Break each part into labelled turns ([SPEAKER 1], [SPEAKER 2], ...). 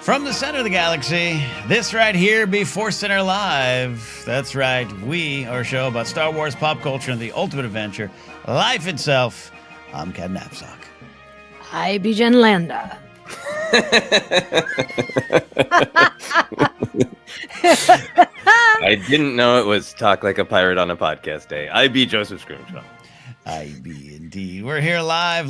[SPEAKER 1] From the center of the galaxy, this right here be ForceCenter Live. That's right, we are a show about Star Wars, pop culture, and the ultimate adventure, life itself. I'm Ken Knapsack.
[SPEAKER 2] I be Jen Landa.
[SPEAKER 3] I didn't know it was Talk Like a Pirate on a Podcast Day. I be Joseph Scrimshaw.
[SPEAKER 1] I be indeed. We're here live.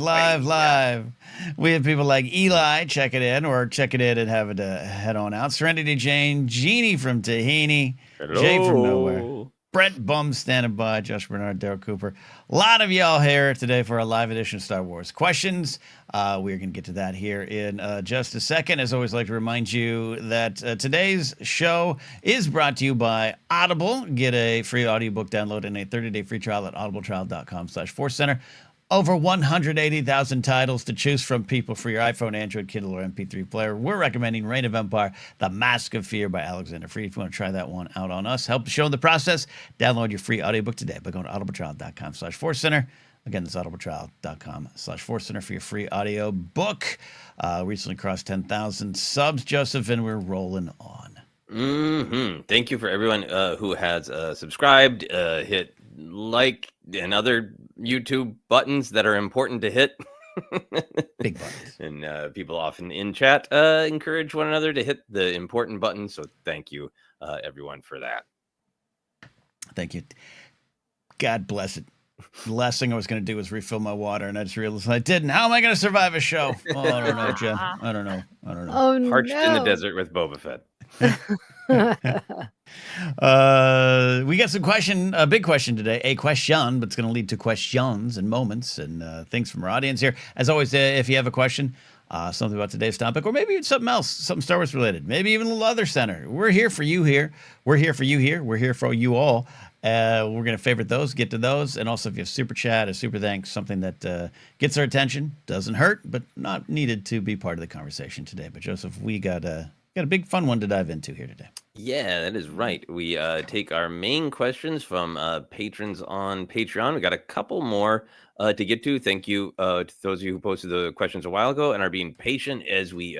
[SPEAKER 1] We have people like Eli checking in and have it head on out. Serenity Jane, Jeannie from Tahini,
[SPEAKER 3] Hello.
[SPEAKER 1] Jay from Nowhere, Brett Bum standing by, Josh Bernard, Daryl Cooper. A lot of y'all here today for our live edition of Star Wars Questions. We're going to get to that here in just a second. As always, I'd like to remind you that today's show is brought to you by Audible. Get a free audiobook download and a 30-day free trial at audibletrial.com/ForceCenter. Over 180,000 titles to choose from, people, for your iPhone, Android, Kindle, or MP3 player. We're recommending Reign of Empire, The Mask of Fear by Alexander Freed. If you want to try that one out on us, help the show in the process, download your free audiobook today by going to audibletrial.com/ForceCenter. Again, that's audibletrial.com/ForceCenter for your free audio book. Recently crossed 10,000 subs, Joseph, and we're rolling on.
[SPEAKER 3] Thank you for everyone who has subscribed, hit like, and other YouTube buttons that are important to hit.
[SPEAKER 1] Big buttons.
[SPEAKER 3] And people often in chat encourage one another to hit the important buttons. So thank you, everyone, for that.
[SPEAKER 1] Thank you. God bless it. The last thing I was going to do was refill my water, and I just realized I didn't. How am I going to survive a show? Oh, I don't know, Jen. I don't know.
[SPEAKER 2] Oh,
[SPEAKER 3] Parched in the desert with Boba Fett.
[SPEAKER 1] We got a big question today, a question, but it's going to lead to questions and moments and things from our audience here. As always, if you have a question, something about today's topic, or maybe it's something else, something Star Wars related, maybe even a little other center. We're here for you here. We're here for you here. We're here for you all. We're going to favorite those, get to those. And also, if you have super chat, a super thanks, something that gets our attention, doesn't hurt, but not needed to be part of the conversation today. But Joseph, we got a big fun one to dive into here today.
[SPEAKER 3] Yeah, that is right. We take our main questions from patrons on Patreon. We got a couple more to get to. Thank you to those of you who posted the questions a while ago and are being patient as we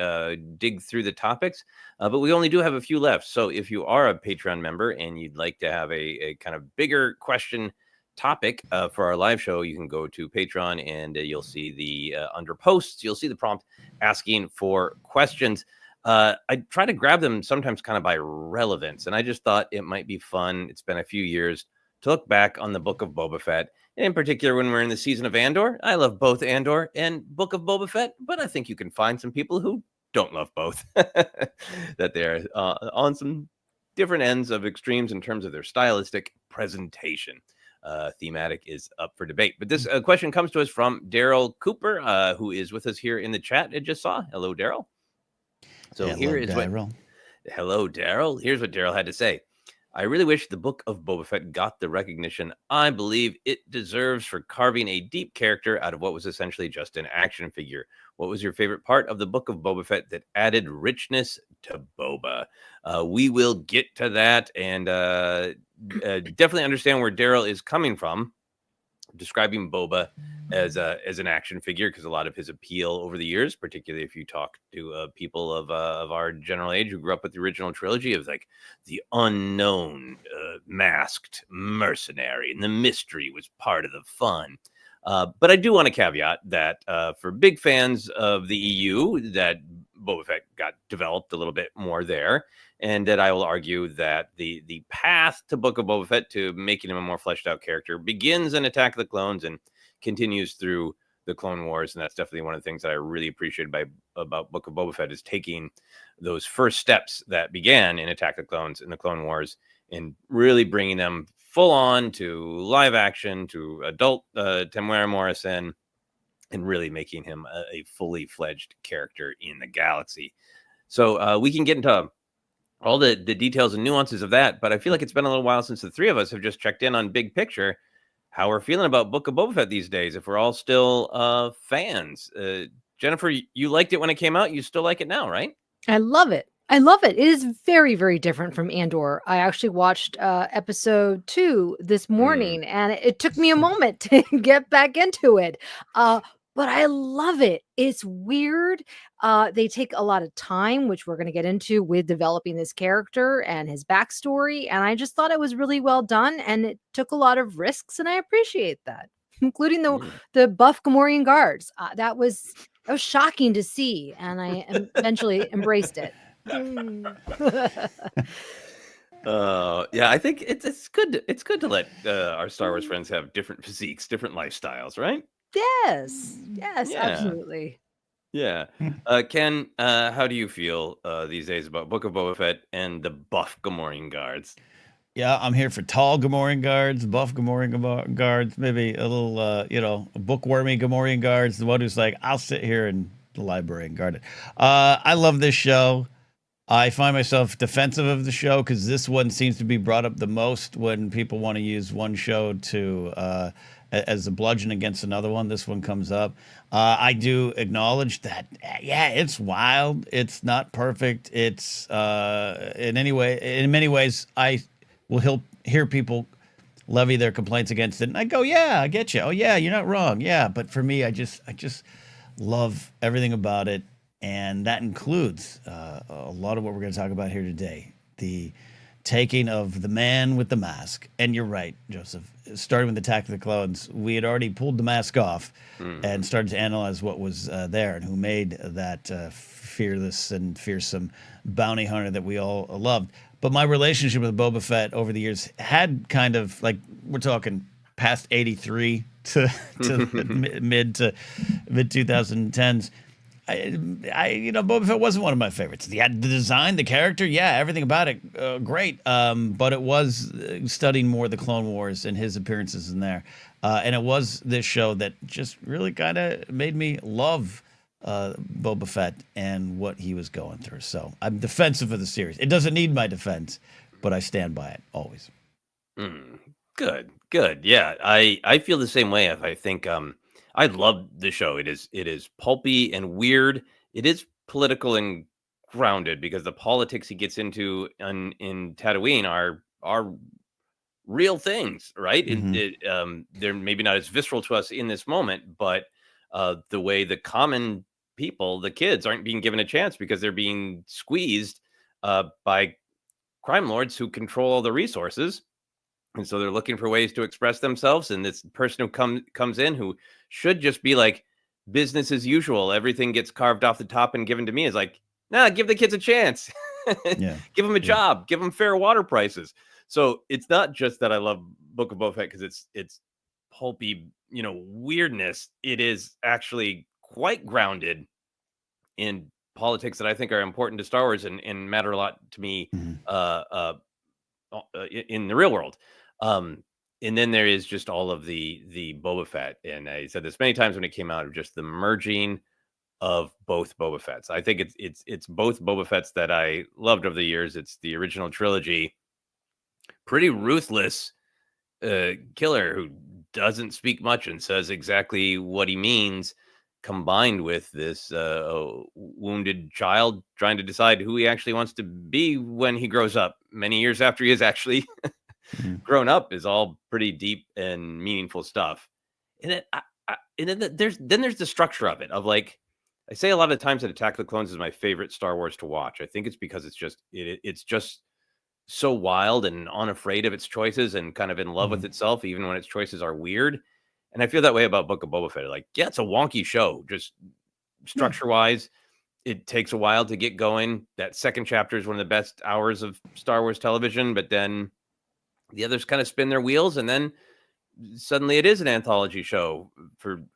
[SPEAKER 3] dig through the topics. But we only do have a few left. So if you are a Patreon member and you'd like to have a kind of bigger question topic for our live show, you can go to Patreon and you'll see the under posts, you'll see the prompt asking for questions. I try to grab them sometimes kind of by relevance, and I just thought it might be fun. It's been a few years to look back on the Book of Boba Fett, and in particular when we're in the season of Andor. I love both Andor and Book of Boba Fett, but I think you can find some people who don't love both, that they're on some different ends of extremes in terms of their stylistic presentation. Thematic is up for debate. But this question comes to us from Daryl Cooper, who is with us here in the chat. I just saw. Hello, Daryl. So Hello, Daryl. Here's what Daryl had to say. I really wish the Book of Boba Fett got the recognition I believe it deserves for carving a deep character out of what was essentially just an action figure. What was your favorite part of the Book of Boba Fett that added richness to Boba? We will get to that, and definitely understand where Daryl is coming from, describing Boba as an action figure, because a lot of his appeal over the years, particularly if you talk to people of our general age who grew up with the original trilogy, of like the unknown masked mercenary, and the mystery was part of the fun. But I do want to caveat that for big fans of the EU, that Boba Fett got developed a little bit more there, and that I will argue that the path to Book of Boba Fett to making him a more fleshed out character begins in Attack of the Clones and continues through the Clone Wars. And that's definitely one of the things that I really appreciated about Book of Boba Fett, is taking those first steps that began in Attack of the Clones in the Clone Wars and really bringing them full on to live action, to adult Temuera Morrison, and really making him a fully fledged character in the galaxy. So we can get into all the details and nuances of that, but I feel like it's been a little while since the three of us have just checked in on big picture, how we're feeling about Book of Boba Fett these days, if we're all still fans. Jennifer, you liked it when it came out. You still like it now, right?
[SPEAKER 2] I love it. It is very, very different from Andor. I actually watched episode 2 this morning, and it took me a moment to get back into it. but I love it. It's weird. They take a lot of time, which we're going to get into with developing this character and his backstory. And I just thought it was really well done, and it took a lot of risks, and I appreciate that, including the buff Gamorrean guards. That was shocking to see, and I eventually embraced it.
[SPEAKER 3] Yeah, I think it's good. It's good to let our Star Wars friends have different physiques, different lifestyles, right?
[SPEAKER 2] Yes, yes,
[SPEAKER 3] Yeah,
[SPEAKER 2] absolutely.
[SPEAKER 3] yeah. Ken, how do you feel these days about Book of Boba Fett and the buff Gamorrean guards?
[SPEAKER 1] Yeah, I'm here for tall Gamorrean guards, buff Gamorrean guards, maybe a little, bookwormy Gamorrean guards. The one who's like, I'll sit here in the library and guard it. I love this show. I find myself defensive of the show because this one seems to be brought up the most when people want to use one show to as a bludgeon against another one. This one comes up. I do acknowledge that, yeah, it's wild. It's not perfect. It's in many ways, I will hear people levy their complaints against it, and I go, yeah, I get you. Oh yeah, you're not wrong. Yeah, but for me, I just love everything about it. And that includes a lot of what we're going to talk about here today. The taking of the man with the mask. And you're right, Joseph. Starting with Attack of the Clones, we had already pulled the mask off and started to analyze what was there and who made that fearless and fearsome bounty hunter that we all loved. But my relationship with Boba Fett over the years had kind of, like, we're talking past 83 to mid 2010s. Boba Fett wasn't one of my favorites. The design, the character, yeah, everything about it, great. But it was studying more the Clone Wars and his appearances in there. And it was this show that just really kind of made me love Boba Fett and what he was going through. So I'm defensive of the series. It doesn't need my defense, but I stand by it always.
[SPEAKER 3] Good. Yeah, I feel the same way. I think I love the show. It is pulpy and weird. It is political and grounded because the politics he gets into in Tatooine are real things, right? They're maybe not as visceral to us in this moment, but the way the common people, the kids, aren't being given a chance because they're being squeezed by crime lords who control all the resources. And so they're looking for ways to express themselves. And this person who comes in who should just be like business as usual, everything gets carved off the top and given to me, is like, nah, give the kids a chance.
[SPEAKER 1] Yeah.
[SPEAKER 3] Give them a job, give them fair water prices. So it's not just that I love Book of Boba Fett because it's pulpy, weirdness. It is actually quite grounded in politics that I think are important to Star Wars and matter a lot to me in the real world. And then there is just all of the Boba Fett, and I said this many times when it came out, of just the merging of both Boba Fetts. I think it's both Boba Fetts that I loved over the years. It's the original trilogy, pretty ruthless killer who doesn't speak much and says exactly what he means, combined with this wounded child trying to decide who he actually wants to be when he grows up, many years after he is actually grown up, is all pretty deep and meaningful stuff. And then there's the structure of it, of like, I say a lot of times that Attack of the Clones is my favorite Star Wars to watch. I think it's because it's just so wild and unafraid of its choices and kind of in love with itself, even when its choices are weird. And I feel that way about Book of Boba Fett. Like, yeah, it's a wonky show, just structure-wise. It takes a while to get going. That second chapter is one of the best hours of Star Wars television, but then the others kind of spin their wheels, and then suddenly it is an anthology show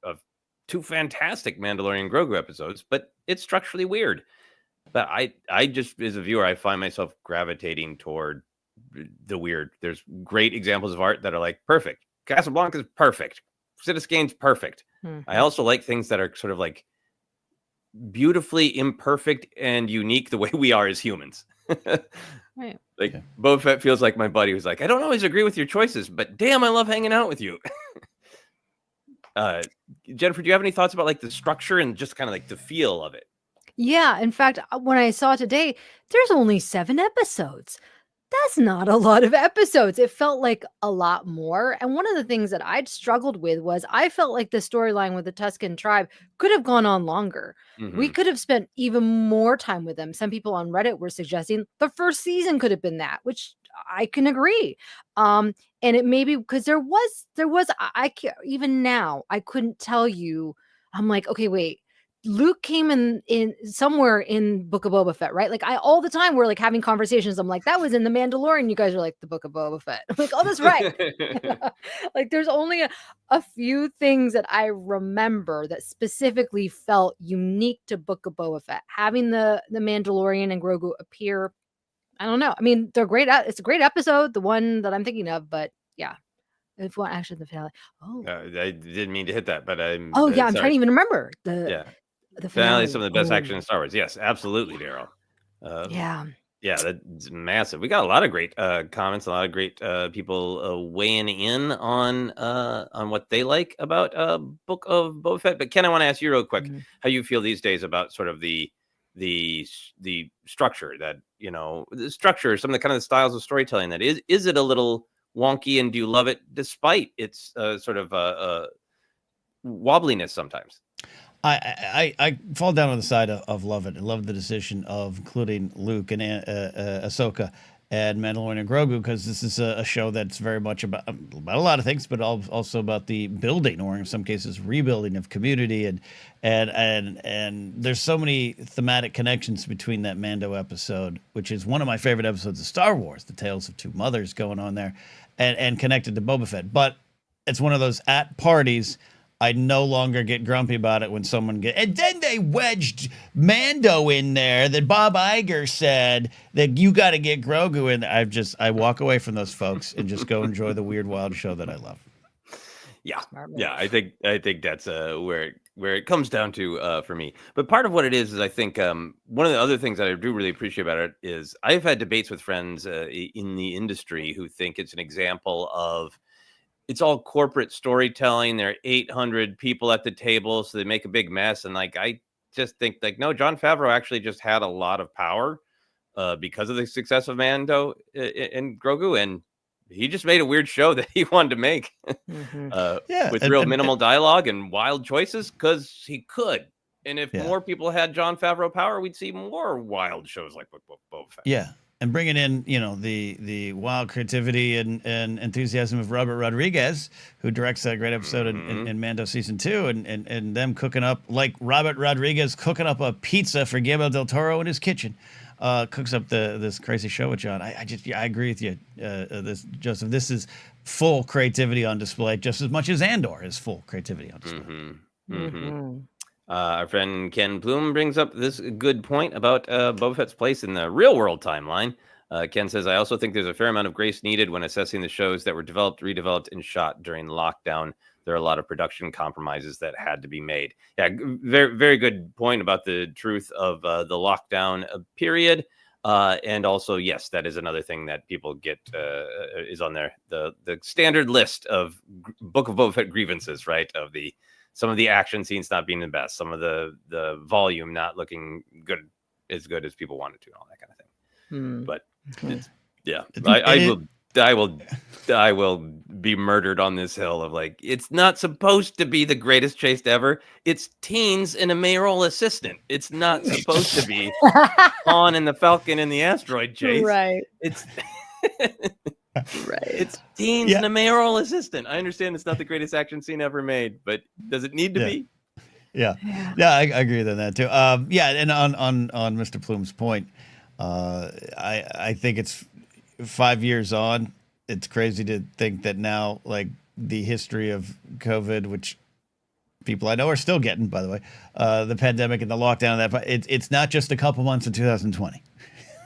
[SPEAKER 3] of two fantastic Mandalorian Grogu episodes, but it's structurally weird. But I just, as a viewer, I find myself gravitating toward the weird. There's great examples of art that are like perfect. Casablanca is perfect. Citizen's perfect. I also like things that are sort of like beautifully imperfect and unique the way we are as humans.
[SPEAKER 2] Right.
[SPEAKER 3] Like, Boba Fett feels like my buddy who's like, I don't always agree with your choices, but damn, I love hanging out with you. Jennifer, do you have any thoughts about like the structure and just kind of like the feel of it?
[SPEAKER 2] Yeah. In fact, when I saw today, there's only 7 episodes. That's not a lot of episodes. It felt like a lot more. And one of the things that I'd struggled with was I felt like the storyline with the Tuscan tribe could have gone on longer. We
[SPEAKER 3] Mhm.
[SPEAKER 2] could have spent even more time with them. Some people on Reddit were suggesting the first season could have been that, which I can agree. And it maybe because there was even now I couldn't tell you. I'm like, okay, wait. Luke came in somewhere in Book of Boba Fett, right? Like I all the time we're like having conversations. I'm like, that was in the Mandalorian. You guys are like the Book of Boba Fett. I'm like, oh, that's right. Like there's only a few things that I remember that specifically felt unique to Book of Boba Fett. Having the Mandalorian and Grogu appear. I don't know. I mean, they're great. It's a great episode, the one that I'm thinking of, but yeah. If one actually the finale. Oh.
[SPEAKER 3] I didn't mean to hit that, but I'm
[SPEAKER 2] Oh yeah, I'm trying
[SPEAKER 3] sorry.
[SPEAKER 2] to even remember the
[SPEAKER 3] Yeah.
[SPEAKER 2] the
[SPEAKER 3] Finale is some
[SPEAKER 2] finale.
[SPEAKER 3] of the best action
[SPEAKER 2] Oh.
[SPEAKER 3] in Star Wars. Yes, absolutely, Daryl.
[SPEAKER 2] Yeah.
[SPEAKER 3] Yeah, that's massive. We got a lot of great comments, a lot of great people weighing in on what they like about Book of Boba Fett. But Ken, I want to ask you real quick
[SPEAKER 2] Mhm.
[SPEAKER 3] how you feel these days about sort of the structure that the structure, some of the kind of the styles of storytelling that is it a little wonky, and do you love it despite its sort of wobbliness sometimes?
[SPEAKER 1] I fall down on the side of love it. I love the decision of including Luke and Ahsoka and Mandalorian and Grogu, because this is a show that's very much about a lot of things, but also about the building, or in some cases rebuilding of community, and there's so many thematic connections between that Mando episode, which is one of my favorite episodes of Star Wars, the Tales of Two Mothers going on there, and connected to Boba Fett. But it's one of those at parties. I no longer get grumpy about it when someone and then they wedged Mando in there that Bob Iger said that you got to get Grogu in. I walk away from those folks and just go enjoy the weird, wild show that I love.
[SPEAKER 3] Yeah,
[SPEAKER 2] Smart move.
[SPEAKER 3] yeah, I think that's where it comes down to for me. But part of what it is I think one of the other things that I do really appreciate about it is I've had debates with friends in the industry who think it's an example of it's all corporate storytelling. There are 800 people at the table, so they make a big mess. And like, I just think like, no, Jon Favreau actually just had a lot of power because of the success of Mando and Grogu, and he just made a weird show that he wanted to make
[SPEAKER 2] Mhm.
[SPEAKER 1] Yeah,
[SPEAKER 3] with real minimal dialogue and wild choices because he could. And if
[SPEAKER 1] yeah.
[SPEAKER 3] more people had Jon Favreau power, we'd see more wild shows like Boba Fett.
[SPEAKER 1] Yeah, and bringing in the wild creativity and enthusiasm of Robert Rodriguez, who directs that great episode in Mando season 2, and them cooking up like Robert Rodriguez cooking up a pizza for Guillermo del Toro in his kitchen, cooks up this crazy show with John. I agree with you, this Joseph. This is full creativity on display, just as much as Andor is full creativity on display.
[SPEAKER 2] Mhm.
[SPEAKER 3] Our friend Ken Plume brings up this good point about Boba Fett's place in the real world timeline. Ken says, I also think there's a fair amount of grace needed when assessing the shows that were developed, redeveloped, and shot during lockdown. There are a lot of production compromises that had to be made. Yeah, very, very good point about the truth of the lockdown period. And also, yes, that is another thing that people get is on the standard list of Book of Boba Fett grievances, right? Of some of the action scenes not being the best, some of the volume not looking good as people wanted to, and all that kind of thing.
[SPEAKER 2] Mm.
[SPEAKER 3] But it's, yeah,
[SPEAKER 1] It-
[SPEAKER 3] I will be murdered on this hill of like, it's not supposed to be the greatest chase ever. It's teens and a mayoral assistant. It's not supposed to be Han and the Falcon and the asteroid chase.
[SPEAKER 2] Right.
[SPEAKER 3] It's
[SPEAKER 2] Right.
[SPEAKER 3] it's teens and a mayoral assistant. I understand it's not the greatest action scene ever made, but does it need to be?
[SPEAKER 1] Yeah, I agree with that too. Yeah, and on Mr. Plume's point, I think it's 5 years on. It's crazy to think that now, like the history of COVID, which people I know are still getting, by the way, the pandemic and the lockdown, and that it's not just a couple months in 2020.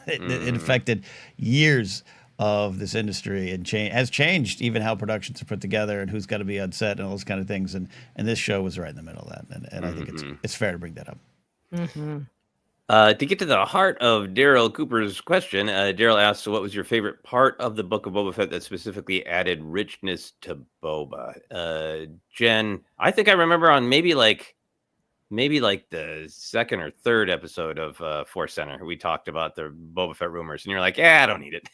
[SPEAKER 1] It affected years of this industry and has changed even how productions are put together and who's got to be on set and all those kind of things. And this show was right in the middle of that. And I think it's fair to bring that up.
[SPEAKER 3] To get to the heart of Daryl Cooper's question, Daryl asks, so what was your favorite part of the Book of Boba Fett that specifically added richness to Boba? Jen, I think I remember on maybe like maybe like the second or third episode of ForceCenter. We talked about the Boba Fett rumors, and you're like, "Yeah, I don't need it."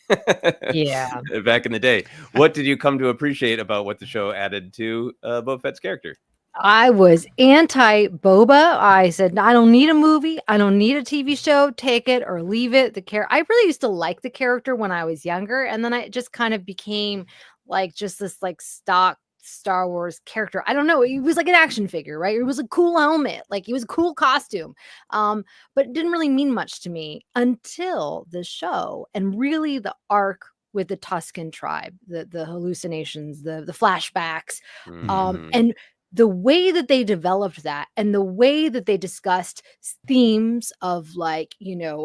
[SPEAKER 2] Yeah.
[SPEAKER 3] Back in the day, what did you come to appreciate about what the show added to Boba Fett's character?
[SPEAKER 2] I was anti Boba. I said, I don't need a movie. I don't need a TV show. Take it or leave it. I really used to like the character when I was younger. And then I just kind of became like just this like stock Star Wars character. I don't know. He was like an action figure, right? It was a cool helmet. Like he was a cool costume. But it didn't really mean much to me until the show and really the arc with the Tusken tribe, the hallucinations, the flashbacks. And the way that they developed that and the way that they discussed themes of like,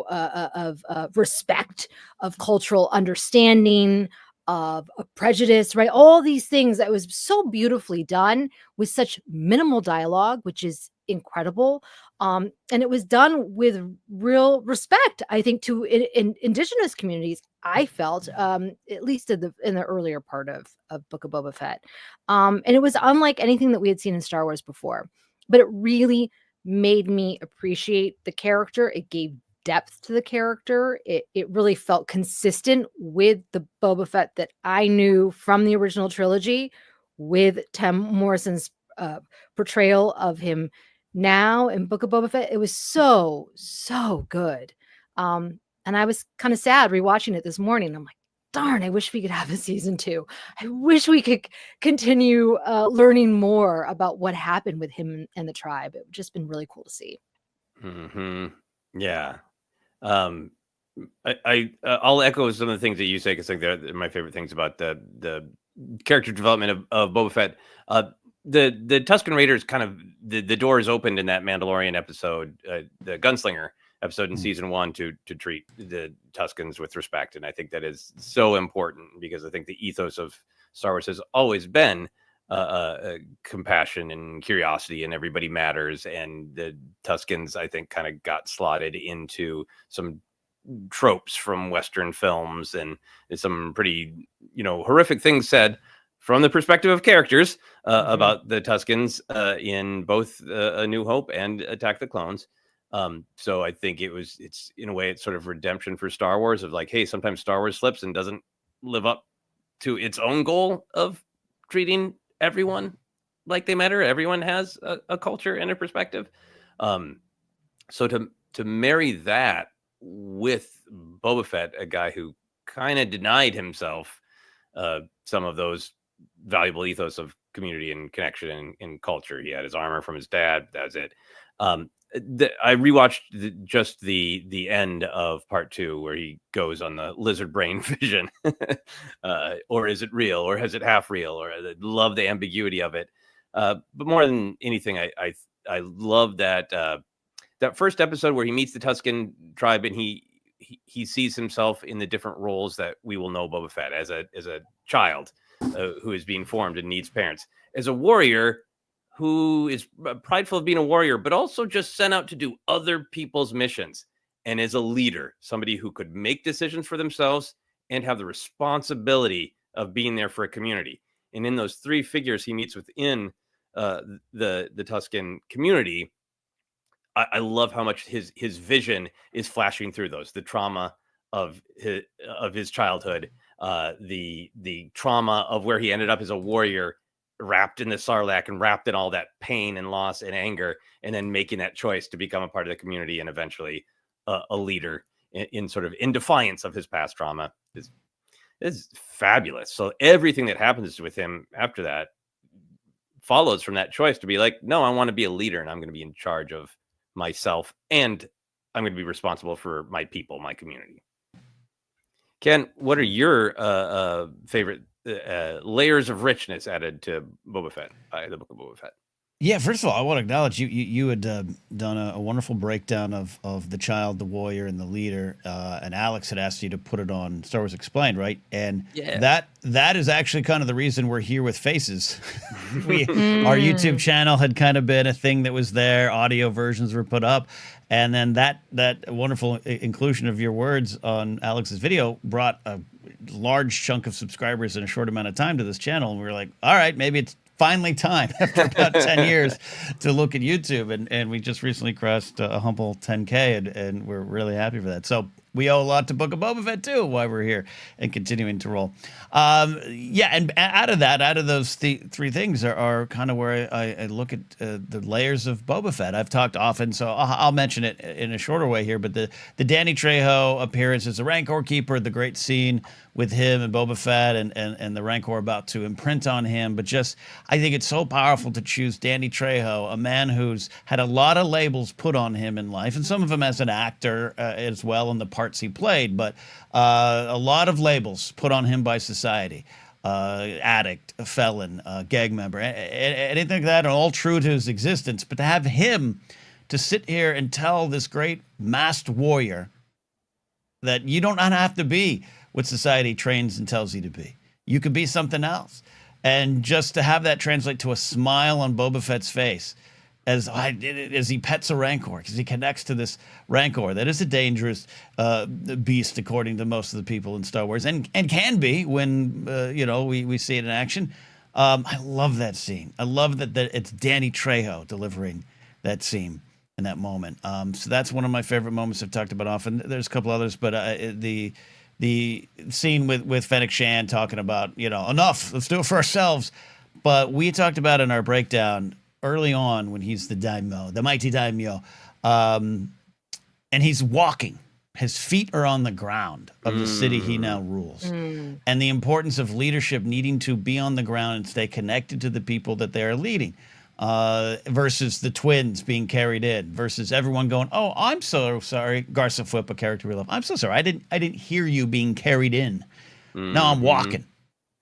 [SPEAKER 2] of respect, of cultural understanding, of prejudice, right? All these things that was so beautifully done with such minimal dialogue, which is incredible. And it was done with real respect, I think, to in indigenous communities. I felt, at least in the earlier part of Book of Boba Fett, and it was unlike anything that we had seen in Star Wars before. But it really made me appreciate the character. It gave depth to the character. It really felt consistent with the Boba Fett that I knew from the original trilogy, with Tim Morrison's portrayal of him now in Book of Boba Fett. It was so good. And I was kind of sad rewatching it this morning. I'm like, darn, I wish we could have a season 2. I wish we could continue learning more about what happened with him and the tribe. It would just been really cool to see.
[SPEAKER 3] Yeah. I'll echo some of the things that you say, because I think they're my favorite things about the character development of Boba Fett. The Tusken Raiders kind of the doors opened in that Mandalorian episode, the Gunslinger episode in season 1, to treat the Tuskens with respect, and I think that is so important, because I think the ethos of Star Wars has always been compassion and curiosity, and everybody matters. And the Tuskens, I think, kind of got slotted into some tropes from Western films, and some pretty, horrific things said from the perspective of characters about the Tuskens in both A New Hope and Attack the Clones. So I think it's in a way, it's sort of redemption for Star Wars, of like, hey, sometimes Star Wars slips and doesn't live up to its own goal of treating everyone like they matter. Everyone has a culture and a perspective. So to marry that with Boba Fett, a guy who kind of denied himself some of those valuable ethos of community and connection and culture. He had his armor from his dad. That was it. I rewatched just the end of part 2, where he goes on the lizard brain vision. Or is it real, or is it half real? Or I love the ambiguity of it. But more than anything, I love that that first episode where he meets the Tusken tribe, and he sees himself in the different roles that we will know Boba Fett as a child who is being formed and needs parents, as a warrior who is prideful of being a warrior, but also just sent out to do other people's missions, and as a leader, somebody who could make decisions for themselves and have the responsibility of being there for a community. And in those 3 figures he meets within the Tusken community, I love how much his vision is flashing through those, the trauma of his childhood, the trauma of where he ended up as a warrior, wrapped in the Sarlacc and wrapped in all that pain and loss and anger, and then making that choice to become a part of the community and eventually a leader in sort of in defiance of his past trauma is fabulous. So everything that happens with him after that follows from that choice to be like, no, I want to be a leader, and I'm going to be in charge of myself, and I'm going to be responsible for my people, my community. Ken, what are your favorite layers of richness added to Boba Fett, the Book of Boba Fett?
[SPEAKER 1] Yeah, first of all, I want to acknowledge you had done a wonderful breakdown of the child, the warrior, and the leader, and Alex had asked you to put it on Star Wars Explained, right? And that is actually kind of the reason we're here with Faces. Our YouTube channel had kind of been a thing that was there, audio versions were put up, and then that wonderful inclusion of your words on Alex's video brought a large chunk of subscribers in a short amount of time to this channel, and we were like, all right, maybe it's finally time after about 10 years to look at YouTube. And we just recently crossed a humble 10K, and we're really happy for that. So we owe a lot to Book of Boba Fett, too, while we're here and continuing to roll. Yeah, and out of those three things are kind of where I look at the layers of Boba Fett. I've talked often, so I'll mention it in a shorter way here, but the Danny Trejo appearance as the Rancor Keeper, the great scene with him and Boba Fett and the Rancor about to imprint on him. But just, I think it's so powerful to choose Danny Trejo, a man who's had a lot of labels put on him in life, and some of them as an actor as well in the parts he played, but a lot of labels put on him by society. Addict, a felon, gang member, anything like that, and all true to his existence. But to have him to sit here and tell this great masked warrior that you don't have to be what society trains and tells you to be. You could be something else. And just to have that translate to a smile on Boba Fett's face as he pets a Rancor, because he connects to this Rancor that is a dangerous beast, according to most of the people in Star Wars, and can be when we see it in action. I love that scene. I love that it's Danny Trejo delivering that scene in that moment. So that's one of my favorite moments I've talked about often. There's a couple others, but the scene with Fennec Shand talking about, enough, let's do it for ourselves. But we talked about in our breakdown early on when he's the mighty daimyo, and he's walking. His feet are on the ground of the city he now rules. And the importance of leadership needing to be on the ground and stay connected to the people that they are leading. Versus the twins being carried in, versus everyone going, "Oh, I'm so sorry." Garza Fwip, a character we love. "I'm so sorry. I didn't hear you being carried in. Now I'm walking.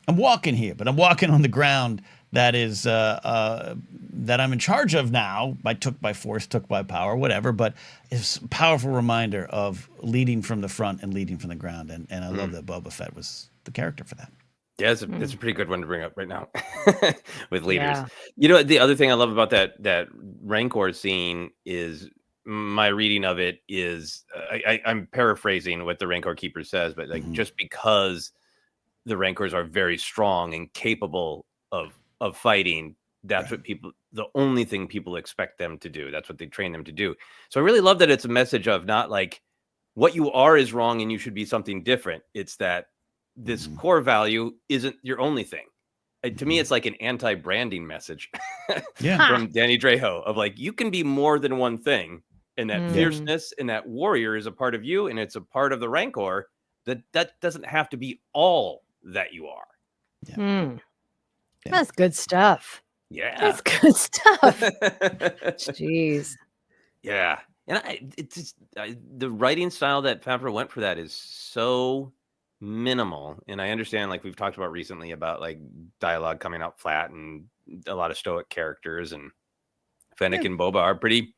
[SPEAKER 1] I'm walking here, but I'm walking on the ground that is that I'm in charge of now. Took by force, took by power, whatever. But it's a powerful reminder of leading from the front and leading from the ground. And I love that Boba Fett was the character for that.
[SPEAKER 3] Yeah, it's a pretty good one to bring up right now with leaders. Yeah. The other thing I love about that Rancor scene is my reading of it is I'm paraphrasing what the Rancor Keeper says, but just because the Rancors are very strong and capable of fighting, that's what the only thing people expect them to do. That's what they train them to do. So I really love that it's a message of not like what you are is wrong and you should be something different. It's that this core value isn't your only thing. To me, it's like an anti-branding message from Danny Trejo of like, you can be more than one thing. And that fierceness and that warrior is a part of you. And it's a part of the Rancor that doesn't have to be all that you are.
[SPEAKER 2] Yeah. That's good stuff.
[SPEAKER 3] Yeah.
[SPEAKER 2] That's good stuff. Jeez.
[SPEAKER 3] Yeah. And it's just the writing style that Favreau went for that is so minimal. And I understand, like we've talked about recently, about like dialogue coming out flat and a lot of stoic characters, and Fennec and Boba are pretty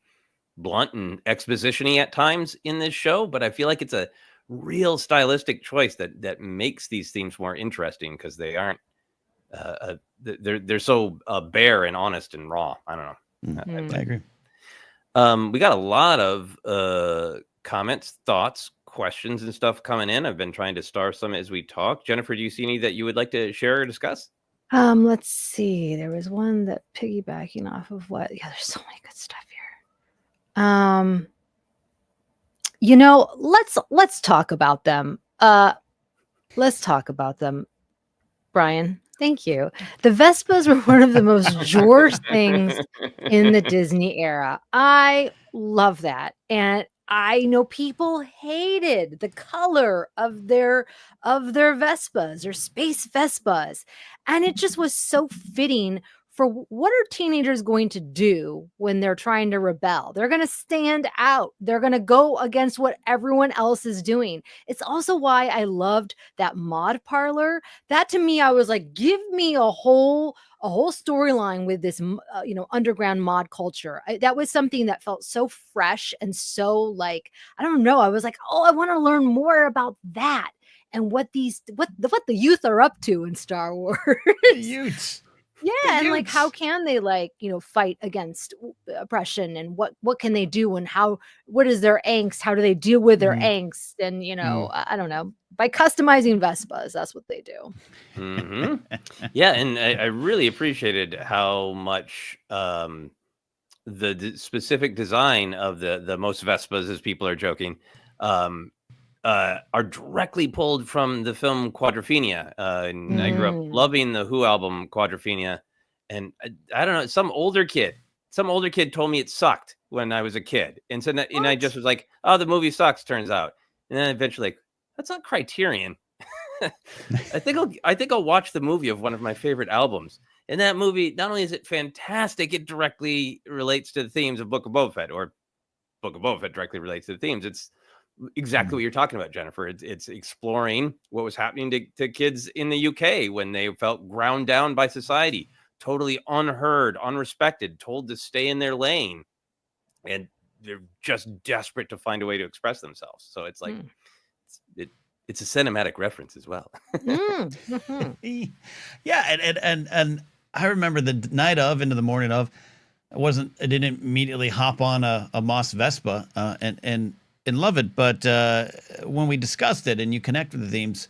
[SPEAKER 3] blunt and exposition-y at times in this show, but I feel like it's a real stylistic choice that makes these themes more interesting, because they aren't they're so bare and honest and raw. I don't know.
[SPEAKER 1] I agree.
[SPEAKER 3] We got a lot of comments, thoughts, questions, and stuff coming in. I've been trying to star some as we talk. Jennifer, do you see any that you would like to share or discuss?
[SPEAKER 2] Let's see. There was one that piggybacking off of what? Yeah, there's so many good stuff here. Let's talk about them. Let's talk about them. Brian, thank you. The Vespas were one of the most George things in the Disney era. I love that. And I know people hated the color of their Vespas or space Vespas. And it just was so fitting for what are teenagers going to do when they're trying to rebel? They're going to stand out. They're going to go against what everyone else is doing. It's also why I loved that mod parlor. That to me, I was like, give me a whole storyline with this, underground mod culture. That was something that felt so fresh and so like, I don't know. I was like, oh, I want to learn more about that and what the youth are up to in Star Wars.
[SPEAKER 1] Youths.
[SPEAKER 2] Yeah,
[SPEAKER 1] The
[SPEAKER 2] and like how
[SPEAKER 1] Utes.
[SPEAKER 2] can they like, fight against oppression, and what can they do, and what is their angst? How do they deal with their
[SPEAKER 1] Mm,
[SPEAKER 2] angst? And
[SPEAKER 1] mm.
[SPEAKER 2] I don't know, by customizing Vespas, that's what they do.
[SPEAKER 3] Hmm. Yeah, and I really appreciated how much the specific design of the most Vespas, as people are joking, um, are directly pulled from the film Quadrophenia. And I grew up
[SPEAKER 2] Mm.
[SPEAKER 3] loving the Who album Quadrophenia, and I don't know, some older kid told me it sucked when I was a kid, and so and I just
[SPEAKER 2] What?
[SPEAKER 3] was like, oh, the movie sucks, turns out, and then eventually like, that's not Criterion. I think I'll watch the movie of one of my favorite albums. And that movie, not only is it fantastic, it directly relates to the themes of Book of Boba Fett, or Book of Boba Fett directly relates to the themes. It's exactly
[SPEAKER 1] Mm.
[SPEAKER 3] what you're talking about, Jennifer. It's exploring what was happening to kids in the UK when they felt ground down by society, totally unheard, unrespected, told to stay in their lane, and they're just desperate to find a way to express themselves. So it's like
[SPEAKER 2] Mm.
[SPEAKER 3] it's a cinematic reference as well.
[SPEAKER 2] Mm. Mhm.
[SPEAKER 1] Yeah, and I remember the night of into the morning of, I didn't immediately hop on a Moss Vespa and love it, but when we discussed it and you connect with the themes,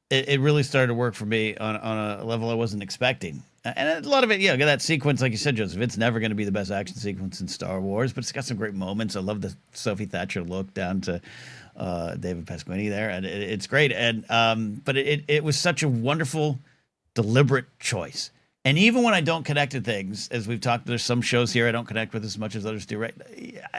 [SPEAKER 1] it really started to work for me on a level I wasn't expecting. And a lot of it, yeah, that sequence, like you said, Joseph, it's never going to be the best action sequence in Star Wars, but it's got some great moments. I love the Sophie Thatcher look down to David Pasquini there, and it's great. And but it was such a wonderful, deliberate choice. And even when I don't connect to things, as we've talked, there's some shows here I don't connect with as much as others do. Right?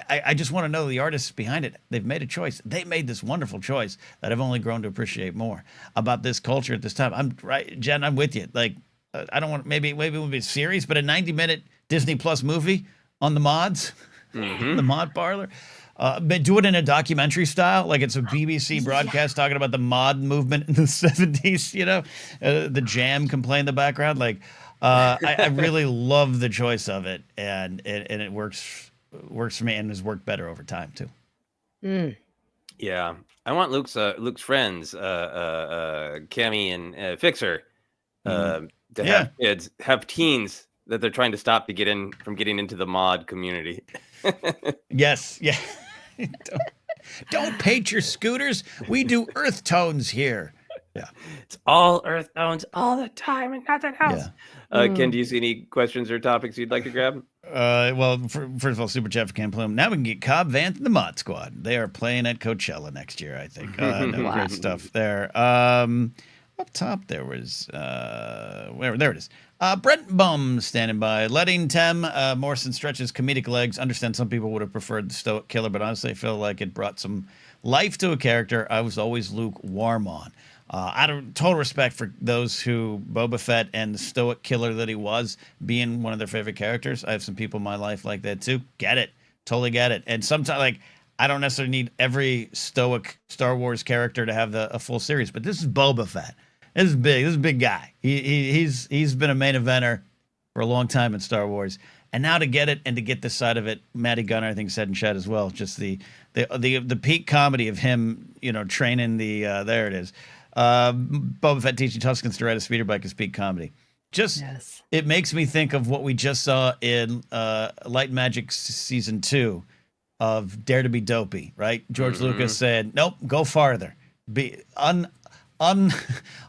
[SPEAKER 1] I just want to know the artists behind it. They've made a choice. They made this wonderful choice that I've only grown to appreciate more about this culture at this time. I'm right, Jen. I'm with you. Like, I don't want maybe it would be a series, but a 90-minute Disney Plus movie on the mods,
[SPEAKER 3] Hmm.
[SPEAKER 1] the mod parlor. But do it in a documentary style, like it's a BBC broadcast talking about the mod movement in the 70s. The Jam can play in the background. Like, I really love the choice of it, and it works for me, and has worked better over time too.
[SPEAKER 2] Mm.
[SPEAKER 3] Yeah, I want Luke's friends, Cammy and Fixer,
[SPEAKER 1] Mm.
[SPEAKER 3] to
[SPEAKER 1] Yeah.
[SPEAKER 3] have teens that they're trying to stop to getting into the mod community.
[SPEAKER 1] Yes. Yeah. Don't paint your scooters. We do earth tones here. Yeah.
[SPEAKER 3] It's all earth tones all the time and nothing else. Ken, do you see any questions or topics you'd like to grab?
[SPEAKER 1] Well, first of all, Super Chat for Ken Plume. Now we can get Cobb Vanth and the Mod Squad. They are playing at Coachella next year, I think. No,
[SPEAKER 2] Wow.
[SPEAKER 1] great stuff there. Up top there was there it is. Brent Bum standing by, letting Tem Morrison stretch his comedic legs. Understand some people would have preferred the Stoic Killer, but honestly, I feel like it brought some life to a character I was always lukewarm on. Out of total respect for those who Boba Fett and the Stoic Killer that he was being one of their favorite characters. I have some people in my life like that too. Get it, totally get it. And sometimes, like, I don't necessarily need every stoic Star Wars character to have a full series, but this is Boba Fett. This is big. This is a big guy. He's been a main eventer for a long time in Star Wars, and now to get it and to get this side of it, Matty Gunner, I think, said in chat as well. Just the peak comedy of him, training the there it is. Boba Fett teaching Tuskens to ride a speeder bike is peak comedy. Just
[SPEAKER 2] Yes.
[SPEAKER 1] it makes me think of what we just saw in Light Magic season 2 of Dare to Be Dopey. Right? George Lucas said, "Nope, go farther. Be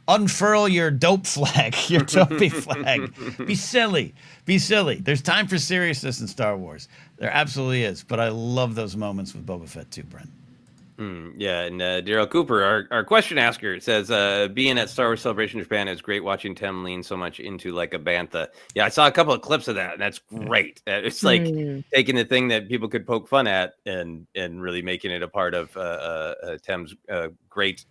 [SPEAKER 1] unfurl your dope flag, your dopey flag. Be silly. Be silly. There's time for seriousness in Star Wars. There absolutely is. But I love those moments with Boba Fett too, Brent."
[SPEAKER 3] Yeah, and Daryl Cooper, our question asker, says, being at Star Wars Celebration Japan is great watching Tem lean so much into like a bantha. Yeah, I saw a couple of clips of that, and that's great. It's like taking the thing that people could poke fun at and really making it a part of Tem's great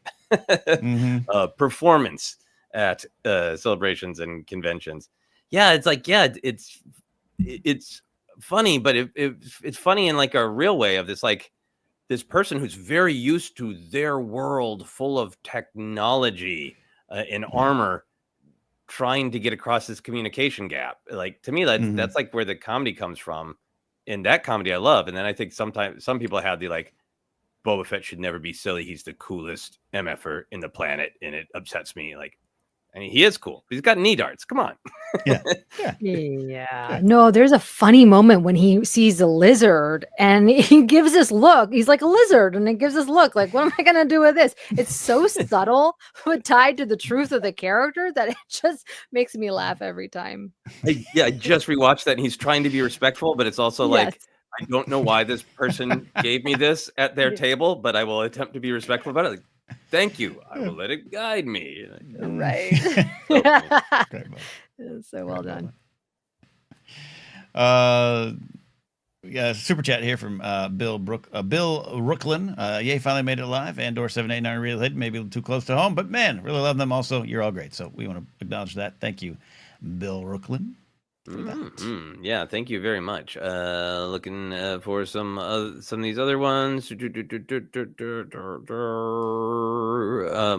[SPEAKER 3] performance at celebrations and conventions. Yeah, it's like, it's funny, but it's funny in like a real way of this person who's very used to their world full of technology and armor, trying to get across this communication gap. Like, to me, that's like where the comedy comes from, and that comedy I love. And then I think sometimes some people have the like, Boba Fett should never be silly. He's the coolest MFer in the planet, and it upsets me. Like, I mean, he is cool. He's got knee darts. Come on.
[SPEAKER 2] Yeah. No, there's a funny moment when he sees a lizard and he gives this look. He's like a lizard and it gives this look like, what am I going to do with this? It's so subtle, but tied to the truth of the character that it just makes me laugh every time.
[SPEAKER 3] I just rewatched that and he's trying to be respectful, but it's also like, I don't know why this person gave me this at their table, but I will attempt to be respectful about it. Like, thank you. I will let it guide me.
[SPEAKER 2] Right. So well done.
[SPEAKER 1] Yeah, super chat here from Bill Brooklyn. Yay, finally made it live. Andor 789 real hit, maybe too close to home, but man, really love them also. You're all great. So we want to acknowledge that. Thank you, Bill Brooklyn.
[SPEAKER 3] Yeah, thank you very much. Looking for some of these other ones.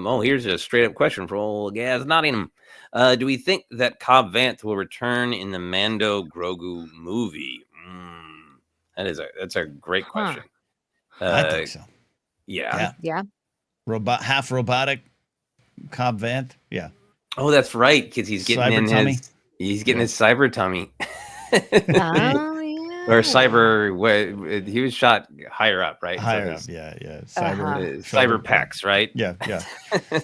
[SPEAKER 3] Oh, here's a straight up question from old Gaz Nottingham. Do we think that Cobb Vanth will return in the Mando Grogu movie? That's a great question.
[SPEAKER 1] I think so.
[SPEAKER 3] Yeah.
[SPEAKER 1] Half robotic Cobb Vanth. Yeah.
[SPEAKER 3] Oh, that's right, because he's getting his cyber tummy.
[SPEAKER 2] Oh, yeah.
[SPEAKER 3] Or cyber. He was shot higher up, right?
[SPEAKER 1] Higher up. Yeah.
[SPEAKER 3] Cyber pecs, right?
[SPEAKER 1] Yeah.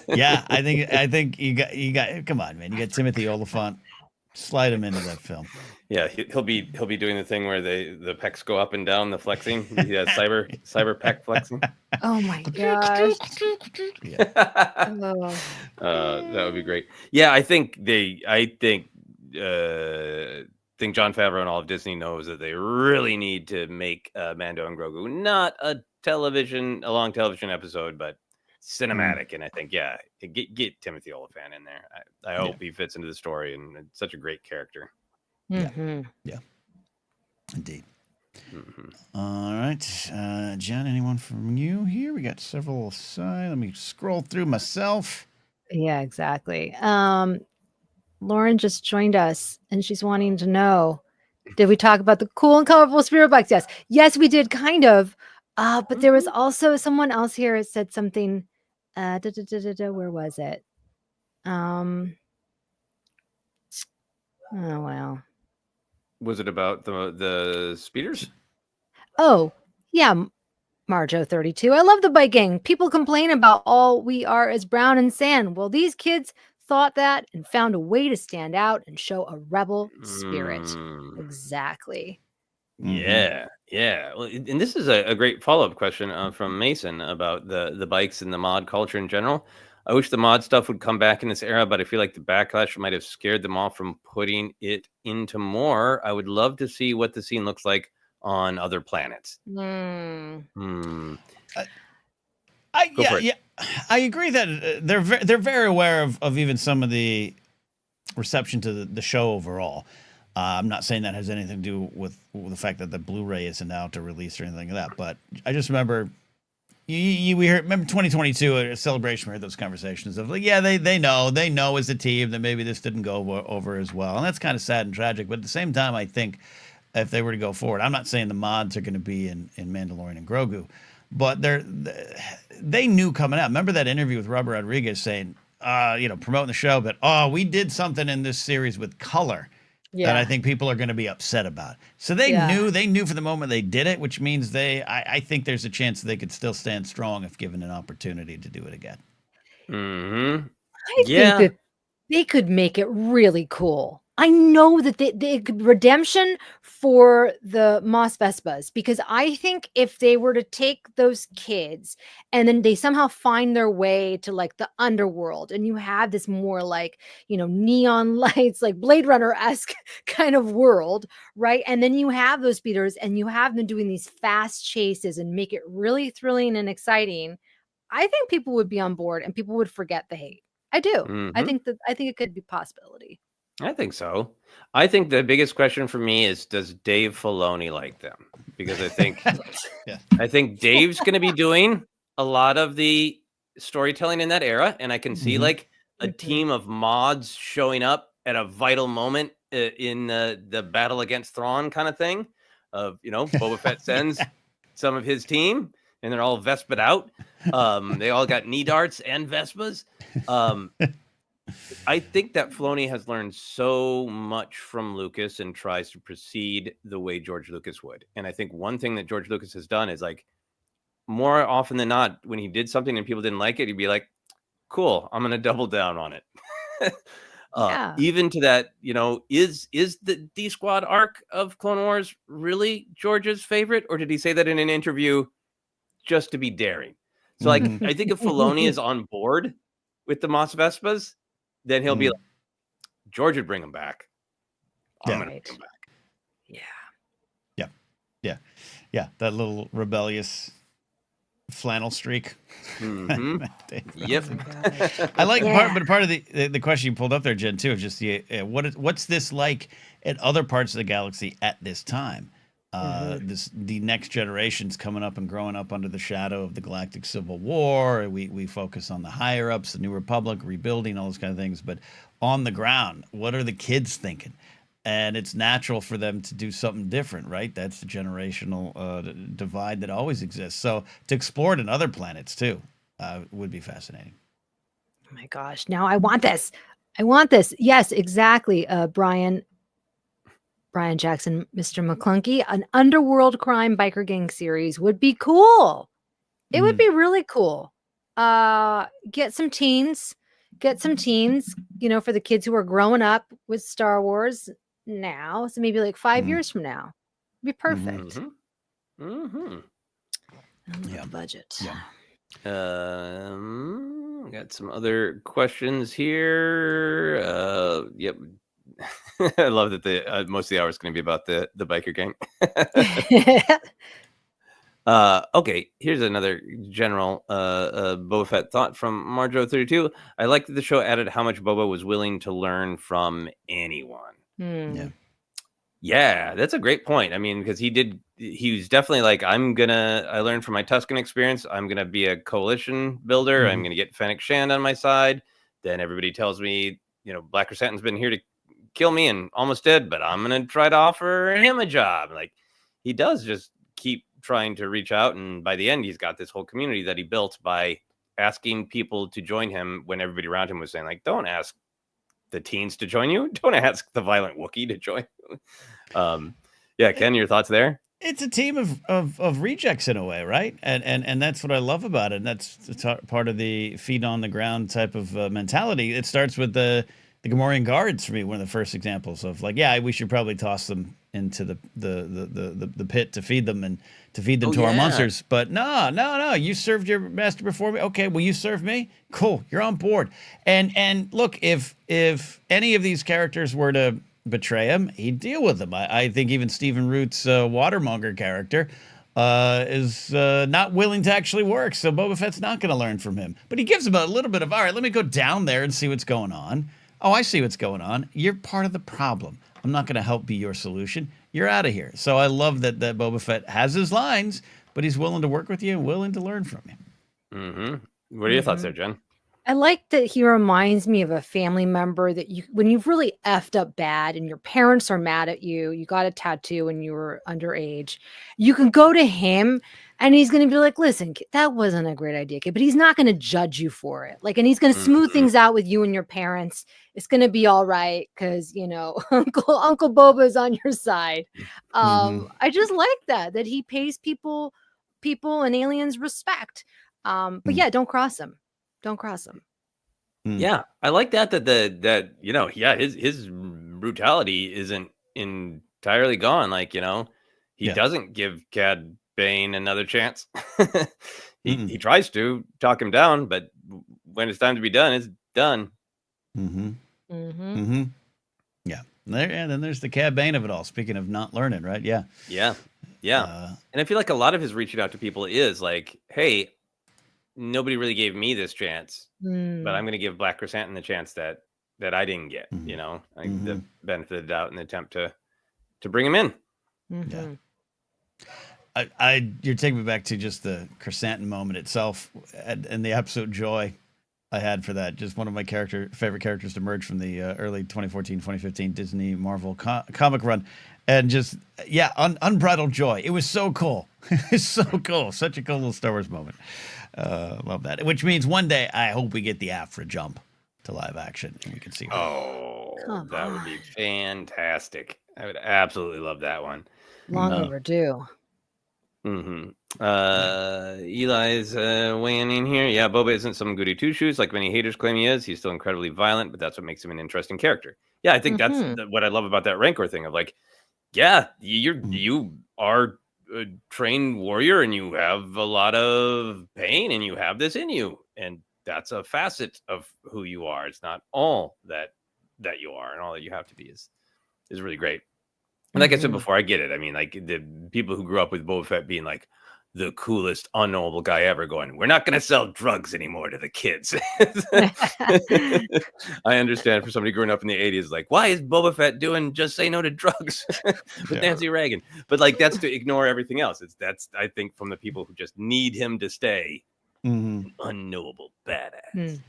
[SPEAKER 1] Yeah. I think you got. Come on, man. You got Timothy Oliphant. Slide him into that film.
[SPEAKER 3] Yeah, he'll be doing the thing where the pecs go up and down, the flexing. Yeah, cyber pec flexing.
[SPEAKER 2] Oh my gosh.
[SPEAKER 3] That would be great. Yeah, I think Jon Favreau and all of Disney knows that they really need to make Mando and Grogu not a long television episode, but cinematic. And I think get Timothy Oliphant in there. I hope he fits into the story, and it's such a great character.
[SPEAKER 2] Mm-hmm.
[SPEAKER 1] Yeah. Indeed. All right, Jen, anyone from you here? We got several aside. Let me scroll through myself.
[SPEAKER 2] Yeah, exactly. Lauren just joined us and she's wanting to know, did we talk about the cool and colorful spirit bikes? Yes, we did, kind of. But there was also someone else here that said something. Where was it? Oh well.
[SPEAKER 3] Was it about the speeders?
[SPEAKER 2] Oh yeah, Marjo 32. I love the bike gang. People complain about all we are as brown and sand. Well, these kids thought that and found a way to stand out and show a rebel spirit. Exactly.
[SPEAKER 3] Yeah. Well, and this is a great follow-up question from Mason about the bikes and the mod culture in general. I wish the mod stuff would come back in this era, but I feel like the backlash might have scared them off from putting it into more. I would love to see what the scene looks like on other planets.
[SPEAKER 1] I agree that they're very aware of even some of the reception to the show overall. I'm not saying that has anything to do with the fact that the Blu-ray isn't out to release or anything like that, but I just remember remember 2022 at a celebration, we heard those conversations of like, yeah, they know as a team that maybe this didn't go over as well, and that's kind of sad and tragic. But at the same time, I think if they were to go forward, I'm not saying the mods are going to be in Mandalorian and Grogu, but they knew coming out. Remember that interview with Robert Rodriguez saying, promoting the show, but we did something in this series with color that I think people are going to be upset about. So they knew from the moment they did it, which means I think there's a chance they could still stand strong if given an opportunity to do it again.
[SPEAKER 2] I think that they could make it really cool. I know that they could redemption for the Mos Vespas, because I think if they were to take those kids and then they somehow find their way to like the underworld, and you have this more like, neon lights, like Blade Runner-esque kind of world, right? And then you have those speeders and you have them doing these fast chases and make it really thrilling and exciting. I think people would be on board and people would forget the hate. I do. I think it could be a possibility.
[SPEAKER 3] I think so. I think the biggest question for me is, does Dave Filoni like them? Because I think I think Dave's going to be doing a lot of the storytelling in that era, and I can see like a team of mods showing up at a vital moment in the battle against Thrawn kind of thing. Of Boba Fett sends some of his team, and they're all Vespa'd out. They all got knee darts and Vespas. I think that Filoni has learned so much from Lucas and tries to proceed the way George Lucas would. And I think one thing that George Lucas has done is like more often than not, when he did something and people didn't like it, he'd be like, cool, I'm going to double down on it.
[SPEAKER 2] Yeah.
[SPEAKER 3] Even to that, is the D Squad arc of Clone Wars really George's favorite? Or did he say that in an interview just to be daring? So like, I think if Filoni is on board with the Mos Vespas, then he'll be like, George would bring him back. I'm going to bring him back.
[SPEAKER 1] Yeah. That little rebellious flannel streak.
[SPEAKER 3] Mm-hmm. Yep.
[SPEAKER 1] I like part of the question you pulled up there, Jen, too, is just what's this like at other parts of the galaxy at this time? The next generation's coming up and growing up under the shadow of the Galactic Civil War. We focus on the higher ups, the New Republic, rebuilding, all those kind of things. But on the ground, what are the kids thinking? And it's natural for them to do something different, right? That's the generational divide that always exists. So to explore it in other planets too would be fascinating.
[SPEAKER 2] Oh my gosh! Now I want this. Yes, exactly, Brian Jackson, Mr. McClunky. An underworld crime biker gang series would be cool. It would be really cool. Get some teens, for the kids who are growing up with Star Wars now. So maybe like 5 years from now, it'd be perfect.
[SPEAKER 1] Yeah,
[SPEAKER 2] budget.
[SPEAKER 1] Yeah.
[SPEAKER 3] Got some other questions here. Yep. I love that the most of the hour is going to be about the biker gang. Okay, here's another general Boba Fett thought from Marjo32. I like that the show added how much Boba was willing to learn from anyone. Yeah, that's a great point. I mean, because he was definitely like, I learned from my Tusken experience. I'm going to be a coalition builder. I'm going to get Fennec Shand on my side. Then everybody tells me, Black Chrysanthemum's been here to kill me and almost dead, but I'm going to try to offer him a job. Like, he does just keep trying to reach out. And by the end, he's got this whole community that he built by asking people to join him when everybody around him was saying, like, don't ask the teens to join you. Don't ask the violent Wookiee to join you. Yeah, Ken, your thoughts there?
[SPEAKER 1] It's a team of rejects in a way, right? And that's what I love about it. And that's part of the feet on the ground type of mentality. It starts with the Gamorrean guards for me. One of the first examples of like, yeah, we should probably toss them into the pit to feed them and to feed them to our monsters. But no, you served your master before me. Okay, will you serve me? Cool, you're on board. And look, if any of these characters were to betray him, he'd deal with them. I think even Stephen Root's Watermonger character is not willing to actually work, so Boba Fett's not going to learn from him. But he gives him a little bit of, all right, let me go down there and see what's going on. Oh, I see what's going on. You're part of the problem. I'm not going to help be your solution. You're out of here. So I love that Boba Fett has his lines, but he's willing to work with you and willing to learn from you.
[SPEAKER 3] What are your thoughts there, Jen?
[SPEAKER 2] I like that he reminds me of a family member that when you've really effed up bad and your parents are mad at you, you got a tattoo when you were underage, you can go to him and he's going to be like, listen, that wasn't a great idea, kid, but he's not going to judge you for it. Like, and he's going to smooth things out with you and your parents. It's going to be all right. Cause Uncle Boba is on your side. I just like that he pays people and aliens respect. But yeah, don't cross him.
[SPEAKER 3] Yeah, I like that his brutality isn't entirely gone. Like, he doesn't give Cad Bane another chance. He tries to talk him down, but when it's time to be done, it's done.
[SPEAKER 1] Yeah. And then there's the Cad Bane of it all. Speaking of not learning, right? Yeah.
[SPEAKER 3] And I feel like a lot of his reaching out to people is like, hey, nobody really gave me this chance, but I'm going to give Black Chrysanthemum the chance that I didn't get, like the benefit of the doubt in the attempt to bring him in.
[SPEAKER 1] Yeah. You're taking me back to just the Chrysanthemum moment itself and the absolute joy I had for that. Just one of my favorite characters to emerge from the early 2014, 2015 Disney Marvel comic run. And just, unbridled joy. It was so cool. It's so cool. Such a cool little Star Wars moment. Love that. Which means one day I hope we get the Afra jump. to live action, and we can see her.
[SPEAKER 3] Oh,
[SPEAKER 2] Come
[SPEAKER 3] that would
[SPEAKER 2] on.
[SPEAKER 3] be fantastic. I would absolutely love that one.
[SPEAKER 2] Long
[SPEAKER 1] Mhm.
[SPEAKER 2] overdue.
[SPEAKER 3] Eli's weighing in here. Yeah, Boba isn't some goody two shoes like many haters claim he is. He's still incredibly violent, but that's what makes him an interesting character. Yeah, I think that's what I love about that Rancor thing of like, yeah, you are a trained warrior and you have a lot of pain and you have this in you, and that's a facet of who you are. It's not all that you are, and all that you have to be is really great. And like I said before, I get it. I mean, like the people who grew up with Boba Fett being like the coolest, unknowable guy ever going, we're not going to sell drugs anymore to the kids. I understand for somebody growing up in the 80s, like, why is Boba Fett doing Just Say No to Drugs with Nancy Reagan? But like, that's to ignore everything else. That's, I think, from the people who just need him to stay an unknowable badass.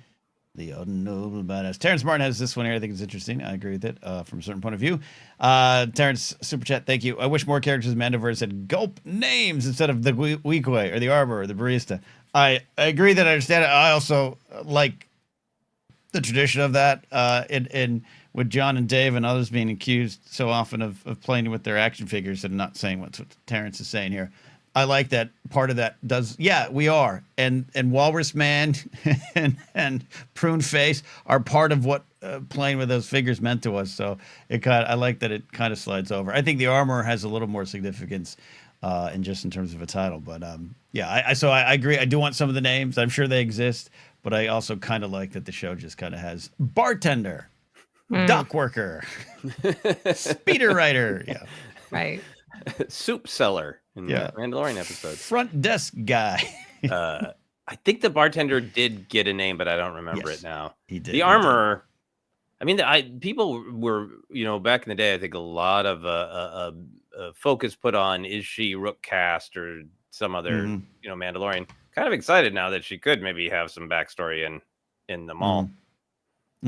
[SPEAKER 1] The unknowable badass. Terrence Martin has this one here. I think it's interesting. I agree with it from a certain point of view. Terrence, super chat, thank you. I wish more characters in Mandoverse had gulp names instead of the Weequay or the Arbor or the Barista. I agree that I understand it. I also like the tradition of that. And with John and Dave and others being accused so often of playing with their action figures and not saying what Terrence is saying here. I like that part of that does. Yeah, we are. And Walrus Man and Prune Face are part of what playing with those figures meant to us. So I like that it kind of slides over. I think the armor has a little more significance in terms of a title. But yeah, so I agree. I do want some of the names. I'm sure they exist. But I also kind of like that the show just kind of has bartender, dock worker, speeder writer. Yeah.
[SPEAKER 2] Right.
[SPEAKER 3] Soup seller in the Mandalorian episode.
[SPEAKER 1] Front desk guy.
[SPEAKER 3] I think the bartender did get a name, but I don't remember it now.
[SPEAKER 1] He did.
[SPEAKER 3] The armorer. I mean, people were, back in the day, I think a lot of focus put on, is she Rook cast or some other, Mandalorian? Kind of excited now that she could maybe have some backstory in the mall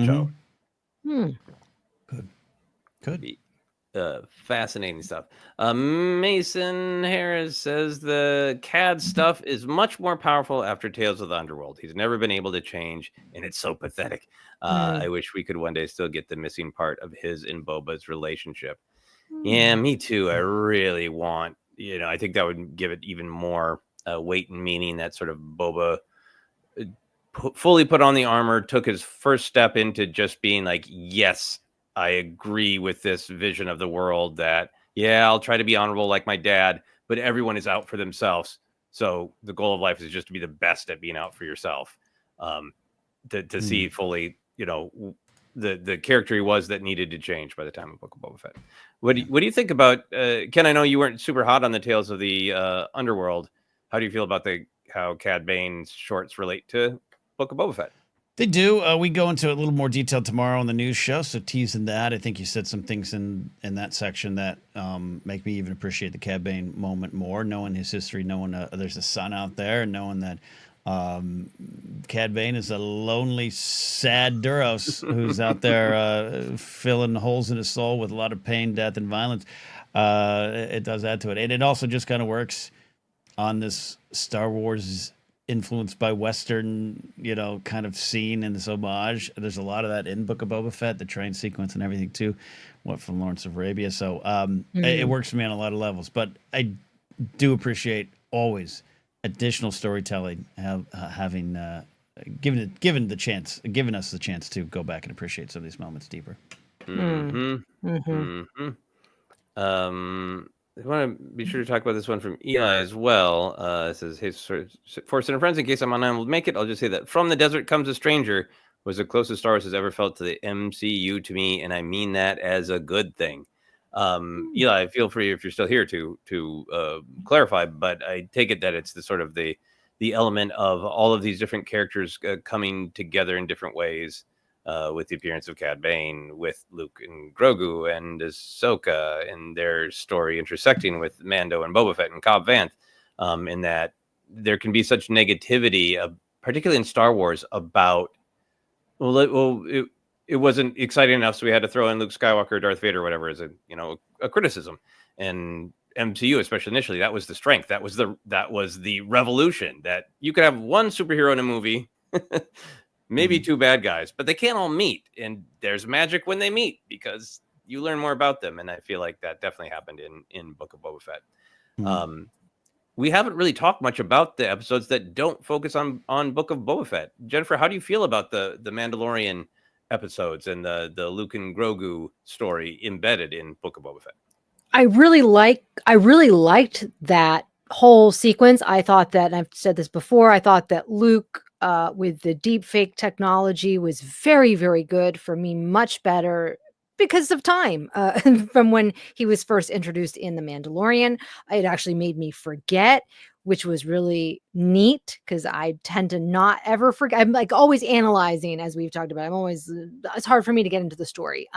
[SPEAKER 3] show.
[SPEAKER 1] Could.
[SPEAKER 3] Fascinating stuff. Mason Harris says the CAD stuff is much more powerful after Tales of the Underworld. He's never been able to change, and it's so pathetic. I wish we could one day still get the missing part of his and Boba's relationship. Yeah, me too. I really want, I think that would give it even more weight and meaning, that sort of Boba fully put on the armor, took his first step into just being like, yes, I agree with this vision of the world that, I'll try to be honorable like my dad, but everyone is out for themselves. So the goal of life is just to be the best at being out for yourself. To see fully, the character he was that needed to change by the time of Book of Boba Fett. What do you think about, Ken, I know you weren't super hot on the Tales of the Underworld. How do you feel about how Cad Bane's shorts relate to Book of Boba Fett?
[SPEAKER 1] They do. We go into a little more detail tomorrow on the news show, so teasing that. I think you said some things in that section that make me even appreciate the Cad Bane moment more, knowing his history, knowing there's a son out there, and knowing that Cad Bane is a lonely, sad Duros who's out there filling holes in his soul with a lot of pain, death, and violence. It does add to it. And it also just kind of works on this Star Wars influenced by Western, kind of scene and this homage. There's a lot of that in Book of Boba Fett, the train sequence and everything too, from Lawrence of Arabia. So it works for me on a lot of levels. But I do appreciate always additional storytelling, having given us the chance to go back and appreciate some of these moments deeper.
[SPEAKER 3] I want to be sure to talk about this one from Eli as well. It says, hey, ForceCenter friends, in case I'm unable to make it, I'll just say that From the Desert Comes a Stranger was the closest Star Wars has ever felt to the MCU to me, and I mean that as a good thing. Eli, feel free, if you're still here, to clarify, but I take it that it's the sort of the element of all of these different characters coming together in different ways. With the appearance of Cad Bane, with Luke and Grogu and Ahsoka, and their story intersecting with Mando and Boba Fett and Cobb Vanth, in that there can be such negativity, particularly in Star Wars, about, it wasn't exciting enough, so we had to throw in Luke Skywalker, Darth Vader, or whatever, as a criticism. And MCU, especially initially, that was the strength. That was the revolution, that you could have one superhero in a movie. maybe two bad guys, but they can't all meet. And there's magic when they meet because you learn more about them. And I feel like that definitely happened in Book of Boba Fett. We haven't really talked much about the episodes that don't focus on Book of Boba Fett. Jennifer, how do you feel about the Mandalorian episodes and the Luke and Grogu story embedded in Book of Boba Fett?
[SPEAKER 2] I really liked that whole sequence. I thought that, and I've said this before, I thought that Luke with the deep fake technology was very, very good for me, much better because of time from when he was first introduced in The Mandalorian. It actually made me forget, which was really neat because I tend to not ever forget. I'm like always analyzing, as we've talked about. It's hard for me to get into the story.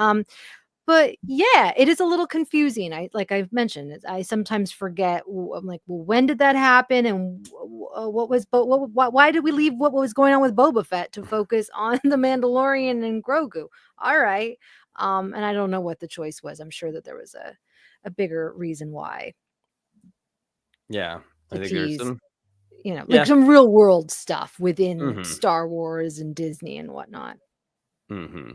[SPEAKER 2] But yeah, it is a little confusing. Like I've mentioned, I sometimes forget. I'm like, well, when did that happen? And why did we leave what was going on with Boba Fett to focus on the Mandalorian and Grogu? All right. And I don't know what the choice was. I'm sure that there was a bigger reason why.
[SPEAKER 3] Yeah. I think
[SPEAKER 2] tease,
[SPEAKER 3] there's some,
[SPEAKER 2] like some real world stuff within
[SPEAKER 3] Mm-hmm.
[SPEAKER 2] Star Wars and Disney and whatnot.
[SPEAKER 3] Mm-hmm.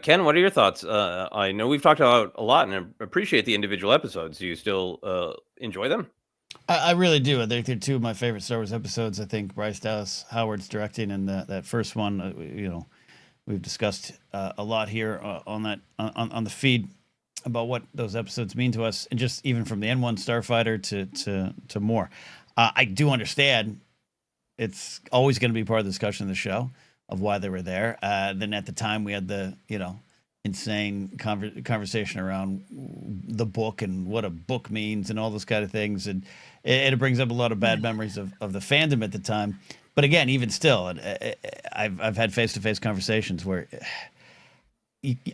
[SPEAKER 3] Ken, what are your thoughts? I know we've talked about a lot and I appreciate the individual episodes. Do you still enjoy them?
[SPEAKER 1] I really do. I think they're two of my favorite Star Wars episodes. I think Bryce Dallas Howard's directing, and that first one, we've discussed a lot here on the feed about what those episodes mean to us, and just even from the N1 Starfighter to more. I do understand it's always going to be part of the discussion of the show of why they were there. Then at the time we had the insane conversation around the book and what a book means and all those kind of things, and it brings up a lot of bad memories of the fandom at the time. But again, even still, I've had face-to-face conversations where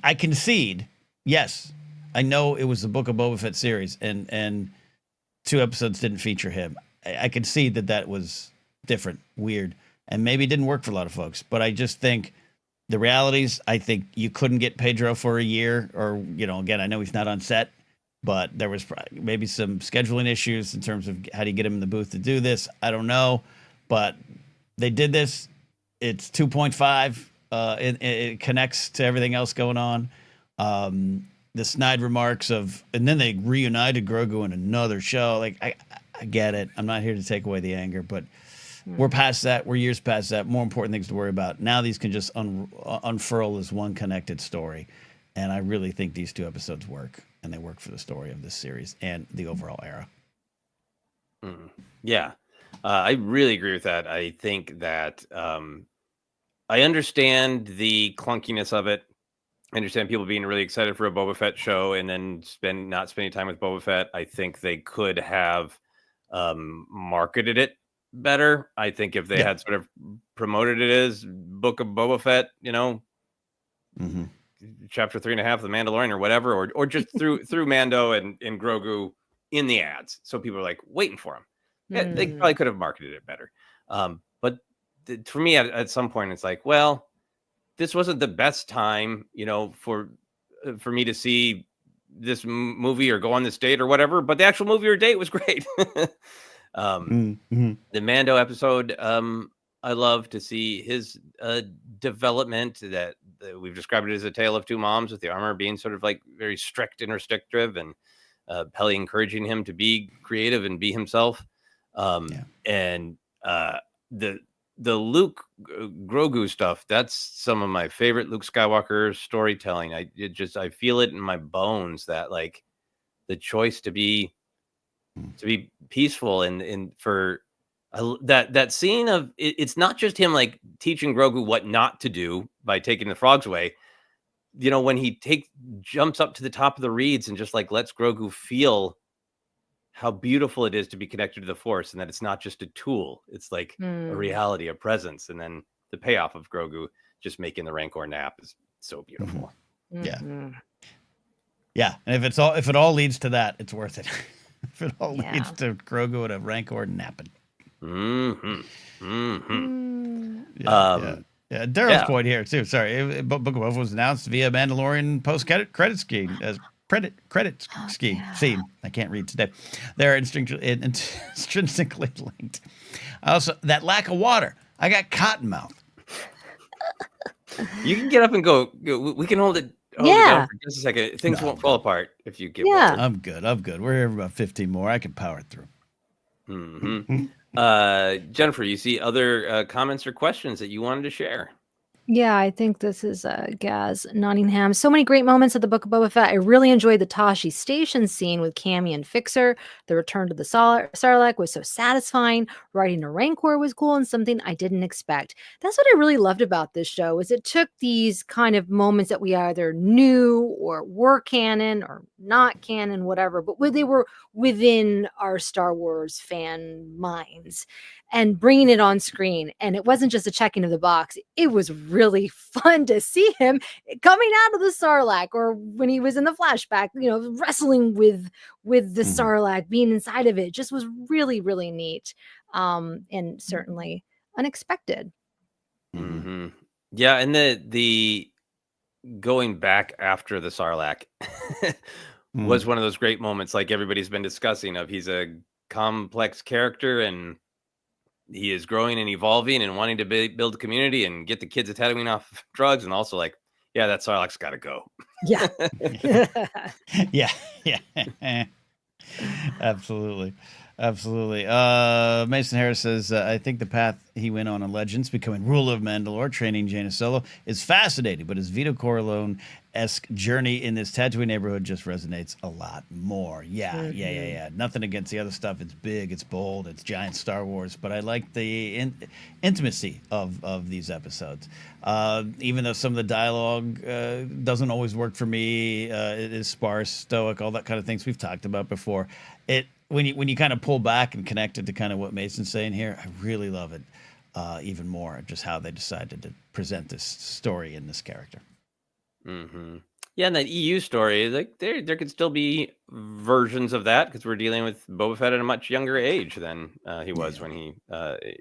[SPEAKER 1] I concede, yes, I know it was the Book of Boba Fett series, and 2 episodes didn't feature him. I concede that was different, weird, and maybe didn't work for a lot of folks. But I just think the realities, I think you couldn't get Pedro for a year, or, again, I know he's not on set, but there was maybe some scheduling issues in terms of how do you get him in the booth to do this. I don't know, but they did this. It's 2.5. It connects to everything else going on. The snide remarks and then they reunited Grogu in another show. Like, I get it. I'm not here to take away the anger, but we're past that. We're years past that. More important things to worry about. Now these can just unfurl as one connected story. And I really think these 2 episodes work, and they work for the story of this series and the overall era.
[SPEAKER 3] Yeah, I really agree with that. I think that I understand the clunkiness of it. I understand people being really excited for a Boba Fett show and then not spending time with Boba Fett. I think they could have marketed it better. I think if they had sort of promoted it as Book of Boba Fett, chapter 3.5 of The Mandalorian or whatever, or just through Mando and Grogu in the ads, so people are like waiting for him. Yeah, they probably could have marketed it better. But for me, at some point, it's like, well, this wasn't the best time, for me to see this movie or go on this date or whatever. But the actual movie or date was great. The Mando episode, I love to see his development. That we've described it as a tale of 2 moms, with the armor being sort of like very strict and restrictive, and Peli encouraging him to be creative and be himself. And the Luke Grogu stuff, that's some of my favorite Luke Skywalker storytelling. I feel it in my bones, that like the choice to be peaceful and for that scene of it's not just him like teaching Grogu what not to do by taking the frogs away. When he jumps up to the top of the reeds and just like lets Grogu feel how beautiful it is to be connected to the Force, and that it's not just a tool. It's like a reality, a presence. And then the payoff of Grogu just making the Rancor nap is so beautiful.
[SPEAKER 1] Yeah. And if it all leads to that, it's worth it. If it all leads to Grogu and a Rancor napping. Daryl's point here too. Sorry, Book of Boba was announced via Mandalorian post-credit scheme as credit scheme scene. I can't read today. They're intrinsically linked. Also, that lack of water. I got cotton mouth.
[SPEAKER 3] You can get up and go. We can hold it down
[SPEAKER 2] Yeah.
[SPEAKER 3] for just a second. Things
[SPEAKER 1] No,
[SPEAKER 3] won't
[SPEAKER 1] I'm
[SPEAKER 3] fall
[SPEAKER 1] good.
[SPEAKER 3] apart if you get
[SPEAKER 2] Yeah.
[SPEAKER 3] water.
[SPEAKER 1] I'm good. We're here for about 15 more. I can power through.
[SPEAKER 3] Jennifer, you see other comments or questions that you wanted to share?
[SPEAKER 2] Yeah, I think this is Gaz Nottingham. So many great moments of the Book of Boba Fett. I really enjoyed the Tashi Station scene with Cammy and Fixer. The return to the Sarlacc was so satisfying. Riding a Rancor was cool and something I didn't expect. That's what I really loved about this show. Is it took these kind of moments that we either knew or were canon or not canon, whatever, but they were within our Star Wars fan minds, and bringing it on screen. And it wasn't just a checking of the box. It was really fun to see him coming out of the Sarlacc, or when he was in the flashback, wrestling with the Sarlacc, being inside of it just was really, really neat. And certainly unexpected.
[SPEAKER 3] Yeah, and the going back after the Sarlacc was one of those great moments, like everybody's been discussing, of he's a complex character and he is growing and evolving and wanting to build a community and get the kids of Tatooine off drugs, and also like, yeah, that Sarlacc's got to go.
[SPEAKER 2] Yeah.
[SPEAKER 1] Yeah. Absolutely. Mason Harris says, I think the path he went on in Legends, becoming ruler of Mandalore, training Jaina Solo, is fascinating, but his Vito Corleone-esque journey in this Tatooine neighborhood just resonates a lot more. Yeah. Nothing against the other stuff. It's big, it's bold, it's giant Star Wars, but I like the intimacy of these episodes. Even though some of the dialogue doesn't always work for me, it is sparse, stoic, all that kind of things we've talked about before. When you kind of pull back and connect it to kind of what Mason's saying here, I really love it even more, just how they decided to present this story in this character.
[SPEAKER 3] Yeah, and that EU story, like there could still be versions of that, because we're dealing with Boba Fett at a much younger age than he was when he,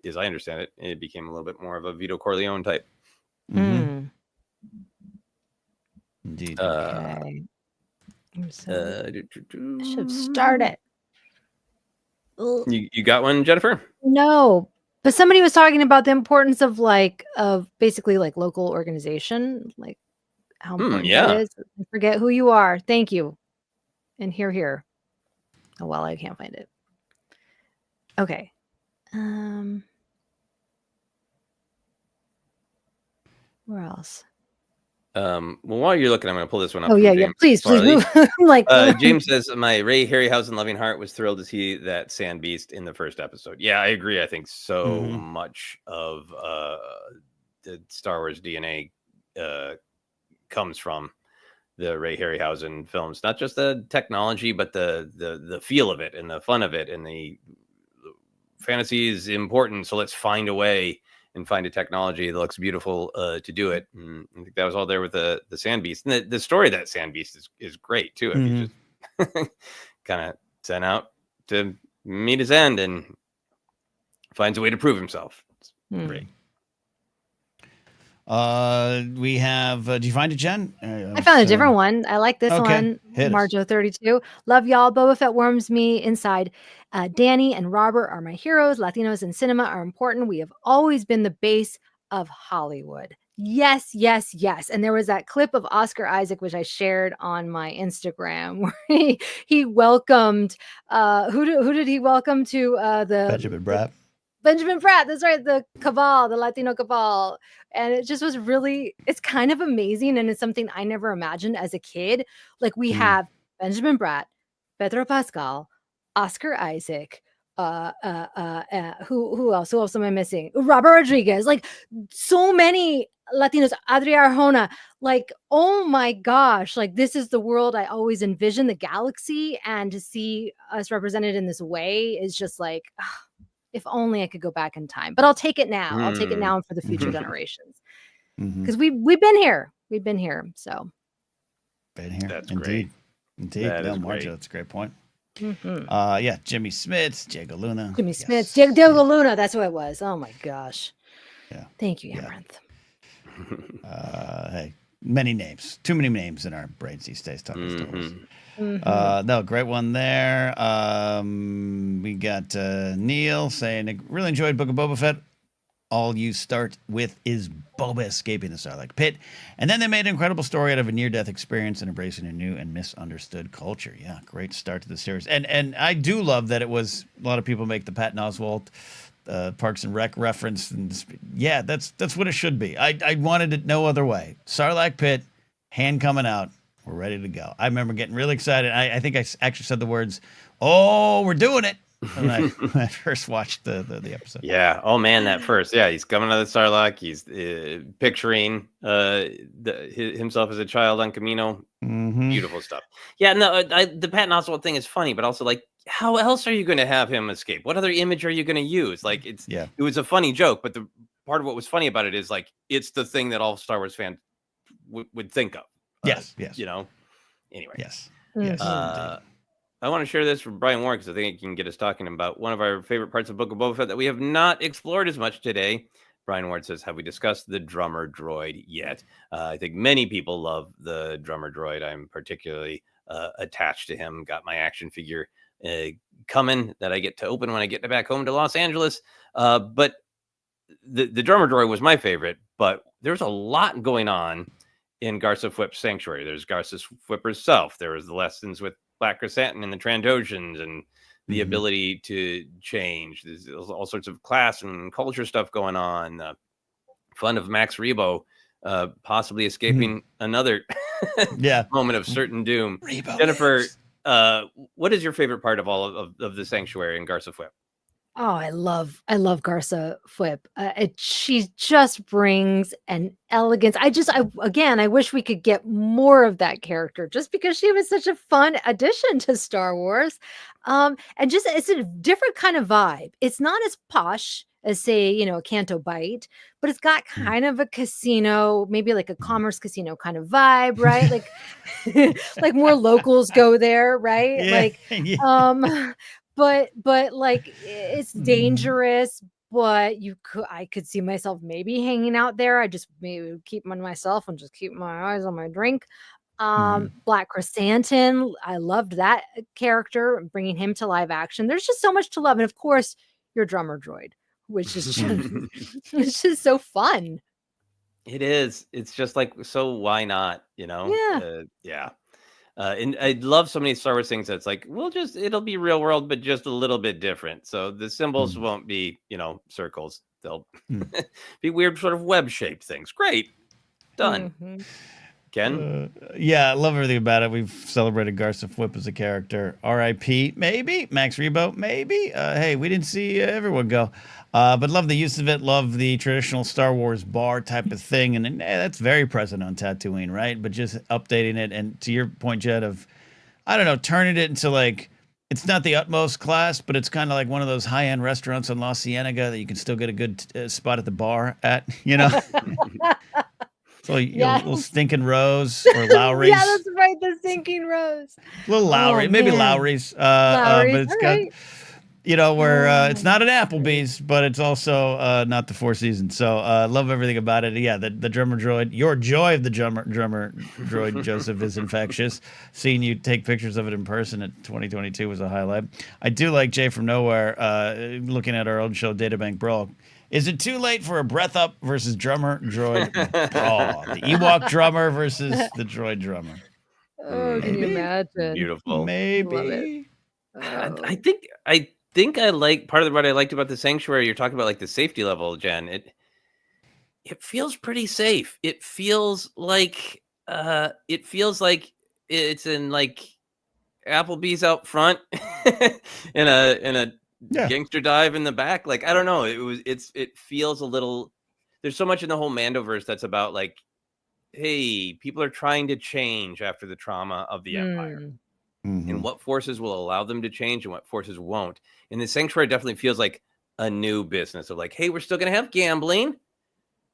[SPEAKER 3] as I understand it, became a little bit more of a Vito Corleone type.
[SPEAKER 1] Indeed.
[SPEAKER 2] Okay. I should start it.
[SPEAKER 3] You got one, Jennifer?
[SPEAKER 2] No, but somebody was talking about the importance of basically like local organization, like how important that is. I forget who you are. Thank you. And here. Oh, well, I can't find it. Okay. Where else?
[SPEAKER 3] Well, while you're looking, I'm going to pull this one up.
[SPEAKER 2] Oh, yeah. Please move.
[SPEAKER 3] James says, my Ray Harryhausen loving heart was thrilled to see that Sand Beast in the first episode. Yeah, I agree. I think so much of the Star Wars DNA comes from the Ray Harryhausen films. Not just the technology, but the feel of it and the fun of it, and the fantasy is important. So let's find a way and find a technology that looks beautiful to do it. And I think that was all there with the Sand Beast. And the story of that Sand Beast is great too. If you just kind of sent out to meet his end and finds a way to prove himself. It's great.
[SPEAKER 1] We have, do you find it, Jen?
[SPEAKER 2] I found a different one. I like this one. Marjo32. Love y'all. Boba Fett warms me inside. Danny and Robert are my heroes. Latinos in cinema are important. We have always been the base of Hollywood. Yes. And there was that clip of Oscar Isaac, which I shared on my Instagram, where he welcomed, who did he welcome to the Benjamin Pratt, that's right, the cabal, the Latino cabal. And it just was really, it's kind of amazing. And it's something I never imagined as a kid. Like we have Benjamin Pratt, Pedro Pascal, Oscar Isaac, who else? Who else am I missing? Robert Rodriguez, like so many Latinos, Adria Arjona, like, oh my gosh, like this is the world I always envisioned, the galaxy, and to see us represented in this way is just like, if only I could go back in time, but I'll take it now. I'll take it now for the future generations. Because we've been here. So.
[SPEAKER 1] Been here.
[SPEAKER 3] That's
[SPEAKER 1] Indeed.
[SPEAKER 3] great.
[SPEAKER 1] Indeed.
[SPEAKER 3] That is
[SPEAKER 1] Marjo,
[SPEAKER 3] great.
[SPEAKER 1] that's a great point. Jimmy Smits, Diego Luna.
[SPEAKER 2] Diego Luna. That's what it was. Oh my gosh.
[SPEAKER 1] Yeah.
[SPEAKER 2] Thank you, Amaranth.
[SPEAKER 1] Hey, many names. Too many names in our brains these days talking Star Wars. No, great one there. We got Neil saying, I really enjoyed Book of Boba Fett. all you start with is Boba escaping the Sarlacc pit. And then they made an incredible story out of a near-death experience and embracing a new and misunderstood culture. Yeah, great start to the series. And I do love that it was, a lot of people make the Patton Oswalt Parks and Rec reference. And yeah, that's what it should be. I wanted it no other way. Sarlacc pit, hand coming out. We're ready to go. I remember getting really excited. I think I actually said the words, "Oh, we're doing it," when I first watched the episode.
[SPEAKER 3] Yeah. Oh man, that first. Yeah, he's coming out of the Sarlacc. He's picturing himself as a child on Camino.
[SPEAKER 1] Mm-hmm.
[SPEAKER 3] Beautiful stuff. Yeah. No, the Patton Oswalt thing is funny, but also like, how else are you going to have him escape? What other image are you going to use? Like, it was a funny joke, but the part of what was funny about it is like, it's the thing that all Star Wars fans would think of.
[SPEAKER 1] Yes.
[SPEAKER 3] Anyway.
[SPEAKER 1] Yes.
[SPEAKER 3] I want to share this from Brian Warren because I think it can get us talking about one of our favorite parts of Book of Boba Fett that we have not explored as much today. Brian Ward says, have we discussed the drummer droid yet? I think many people love the drummer droid. I'm particularly attached to him. Got my action figure coming that I get to open when I get back home to Los Angeles. But the drummer droid was my favorite, but there's a lot going on in Garsa Fwip's sanctuary. There's Garsa Fwip herself. There was the lessons with Black Chrysanthemum and the Trandoshans and the ability to change. There's all sorts of class and culture stuff going on. Fun of Max Rebo possibly escaping another moment of certain doom.
[SPEAKER 1] Rebo
[SPEAKER 3] Jennifer, what is your favorite part of all of the sanctuary in Garsa Fwip?
[SPEAKER 2] Oh, I love Garsa Fwip. She just brings an elegance. I wish we could get more of that character just because she was such a fun addition to Star Wars. And just, it's a different kind of vibe. It's not as posh as, say, a Canto Bite, but it's got kind of a casino, maybe like a commerce casino kind of vibe, right? Like, like more locals go there, right? But like, it's dangerous, but I could see myself maybe hanging out there. I just maybe would keep myself and just keep my eyes on my drink. Black Chrysanthemum, I loved that character, bringing him to live action. There's just so much to love. And of course, your drummer droid, which is just, it's just so fun.
[SPEAKER 3] It is. It's just like, so why not? Yeah. And I love so many Star Wars things that's like, it'll be real world, but just a little bit different. So the symbols won't be, circles. They'll be weird sort of web-shaped things. Great. Done. Ken?
[SPEAKER 1] I love everything about it. We've celebrated Garsa Fwip as a character. R.I.P. Maybe. Max Rebo. Maybe. Hey, we didn't see everyone go. But love the use of it. Love the traditional Star Wars bar type of thing. And that's very present on Tatooine, right? But just updating it. And to your point, Jed, of, I don't know, turning it into like, it's not the utmost class, but it's kind of like one of those high-end restaurants in La Cienega that you can still get a good spot at the bar at, So little Stinking Rose or Lowry's.
[SPEAKER 2] Yeah, that's right. The Stinking Rose.
[SPEAKER 1] Little Lowry, maybe Lowry's. But it's got, where it's not an Applebee's, but it's also not the Four Seasons. So love everything about it. Yeah, the drummer droid. Your joy of the drummer droid, Joseph, is infectious. Seeing you take pictures of it in person at 2022 was a highlight. I do like Jay from Nowhere looking at our old show, Databank Brawl. Is it too late for a breath up versus drummer droid brawl? The Ewok drummer versus the droid drummer.
[SPEAKER 2] Oh, can you imagine?
[SPEAKER 3] Beautiful.
[SPEAKER 1] Maybe.
[SPEAKER 3] I think I like part of what I liked about the sanctuary. You're talking about like the safety level, Jen. It feels pretty safe. It feels like it's in like Applebee's out front in a gangster dive in the back. Like, I don't know. It feels a little, there's so much in the whole Mandoverse that's about like, hey, people are trying to change after the trauma of the Empire. And what forces will allow them to change and what forces won't. And the sanctuary definitely feels like a new business of like, hey, we're still going to have gambling,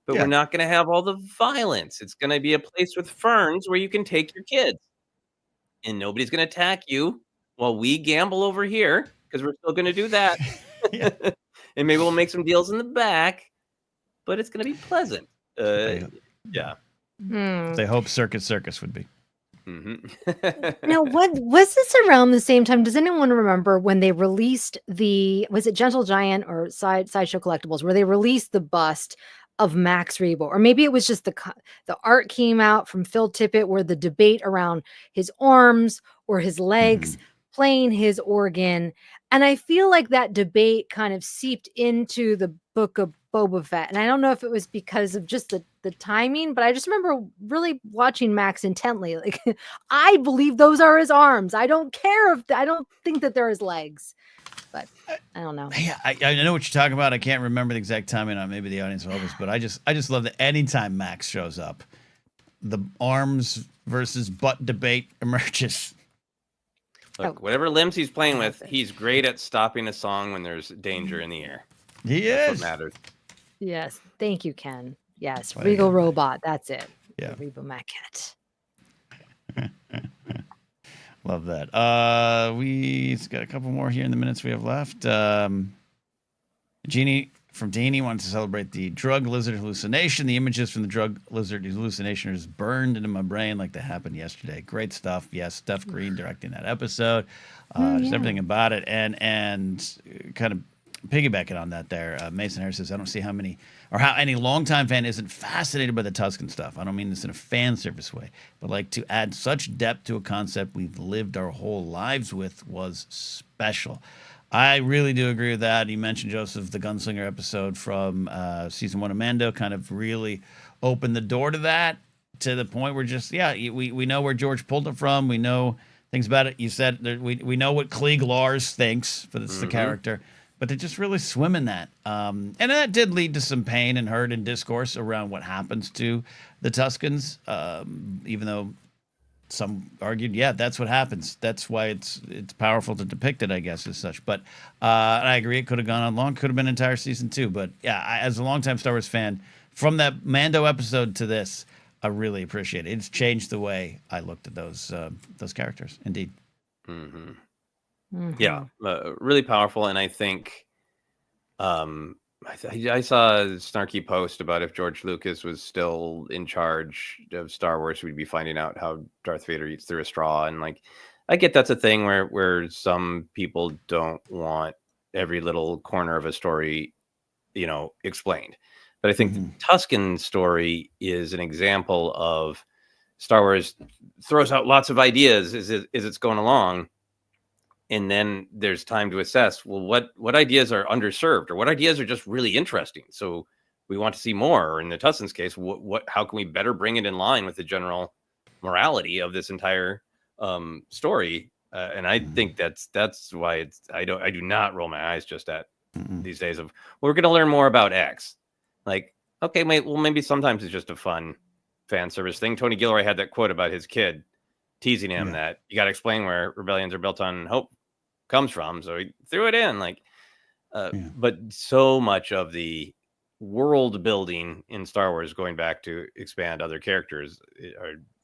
[SPEAKER 3] but we're not going to have all the violence. It's going to be a place with ferns where you can take your kids and nobody's going to attack you while we gamble over here, because we're still going to do that. And maybe we'll make some deals in the back, but it's going to be pleasant.
[SPEAKER 1] They hope Circus would be.
[SPEAKER 2] Now, what was this around the same time? Does anyone remember when they released was it Gentle Giant or Sideshow Collectibles, where they released the bust of Max Rebo? Or maybe it was just the art came out from Phil Tippett, where the debate around his arms or his legs playing his organ. And I feel like that debate kind of seeped into the book of Boba Fett. And I don't know if it was because of just the timing, but I just remember really watching Max intently. Like, I believe those are his arms. I don't care I don't think that they're his legs, but I don't know.
[SPEAKER 1] Yeah, I know what you're talking about. I can't remember the exact timing on. Maybe the audience will help us, but I just love that anytime Max shows up, the arms versus butt debate emerges.
[SPEAKER 3] Look, whatever limbs he's playing with, he's great at stopping a song when there's danger in the air. That's what matters.
[SPEAKER 2] Yes, thank you, Ken. Yes, Regal Robot. That's it.
[SPEAKER 1] Yeah,
[SPEAKER 2] Rebo Maquette.
[SPEAKER 1] Love that. We've got a couple more here in the minutes we have left. Jeannie from Deanie wants to celebrate the drug lizard hallucination. The images from the drug lizard hallucination is burned into my brain like they happened yesterday. Great stuff. Yes, Steph Green directing that episode. Just everything about it. And kind of piggybacking on that there, Mason Harris says, I don't see how any longtime fan isn't fascinated by the Tusken stuff. I don't mean this in a fan service way, but like to add such depth to a concept we've lived our whole lives with was special. I really do agree with that. You mentioned, Joseph, the Gunslinger episode from season 1 of Mando kind of really opened the door to that, to the point where we know where George pulled it from. We know things about it. You said we know what Klieg Lars thinks, but it's the character. But to just really swim in that. And that did lead to some pain and hurt and discourse around what happens to the Tuskens, even though some argued, that's what happens. That's why it's powerful to depict it, I guess, as such. But I agree, it could have gone on long, could have been an entire season 2. But as a longtime Star Wars fan, from that Mando episode to this, I really appreciate it. It's changed the way I looked at those characters, indeed.
[SPEAKER 3] Yeah, really powerful. And I think I saw a snarky post about if George Lucas was still in charge of Star Wars, we'd be finding out how Darth Vader eats through a straw. And like, I get that's a thing where some people don't want every little corner of a story, explained. But I think the Tusken story is an example of Star Wars throws out lots of ideas as it's going along. And then there's time to assess, well, what ideas are underserved or what ideas are just really interesting. So we want to see more. Or in the Tusken's case, how can we better bring it in line with the general morality of this entire story? And I think that's why I do not roll my eyes just at these days of, we're going to learn more about X. Like, okay, maybe sometimes it's just a fun fan service thing. Tony Gilroy had that quote about his kid teasing him that you got to explain where rebellions are built on hope comes from. So he threw it in but so much of the world building in Star Wars, going back to expand other characters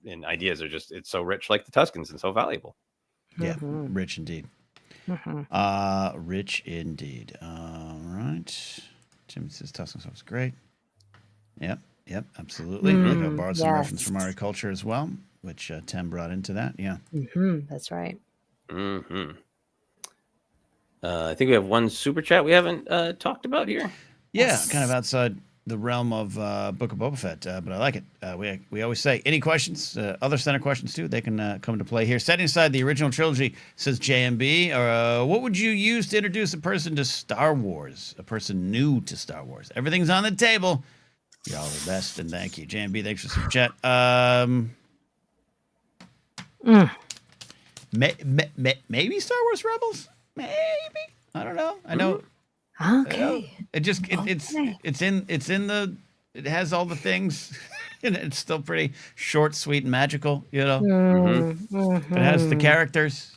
[SPEAKER 3] and ideas, are just, it's so rich, like the Tuskens, and so valuable.
[SPEAKER 1] Yeah. Rich indeed. Rich indeed. All right. Tim says Tusken stuff is great. Yep, absolutely. Like I borrowed some reference from Ari Culture as well, which Tim brought into that. Yeah.
[SPEAKER 2] That's right.
[SPEAKER 3] I think we have one super chat we haven't talked about here.
[SPEAKER 1] Yeah, kind of outside the realm of Book of Boba Fett, but I like it. We always say, any questions, other center questions too, they can come into play here. Setting aside the original trilogy, says JMB, what would you use to introduce a person to Star Wars, a person new to Star Wars? Everything's on the table. You're all the best, and thank you. JMB, thanks for super chat. Maybe Star Wars Rebels? Maybe. I don't know. I know.
[SPEAKER 2] Okay.
[SPEAKER 1] It's in the, it has all the things, and it's still pretty short, sweet, and magical, It has the characters.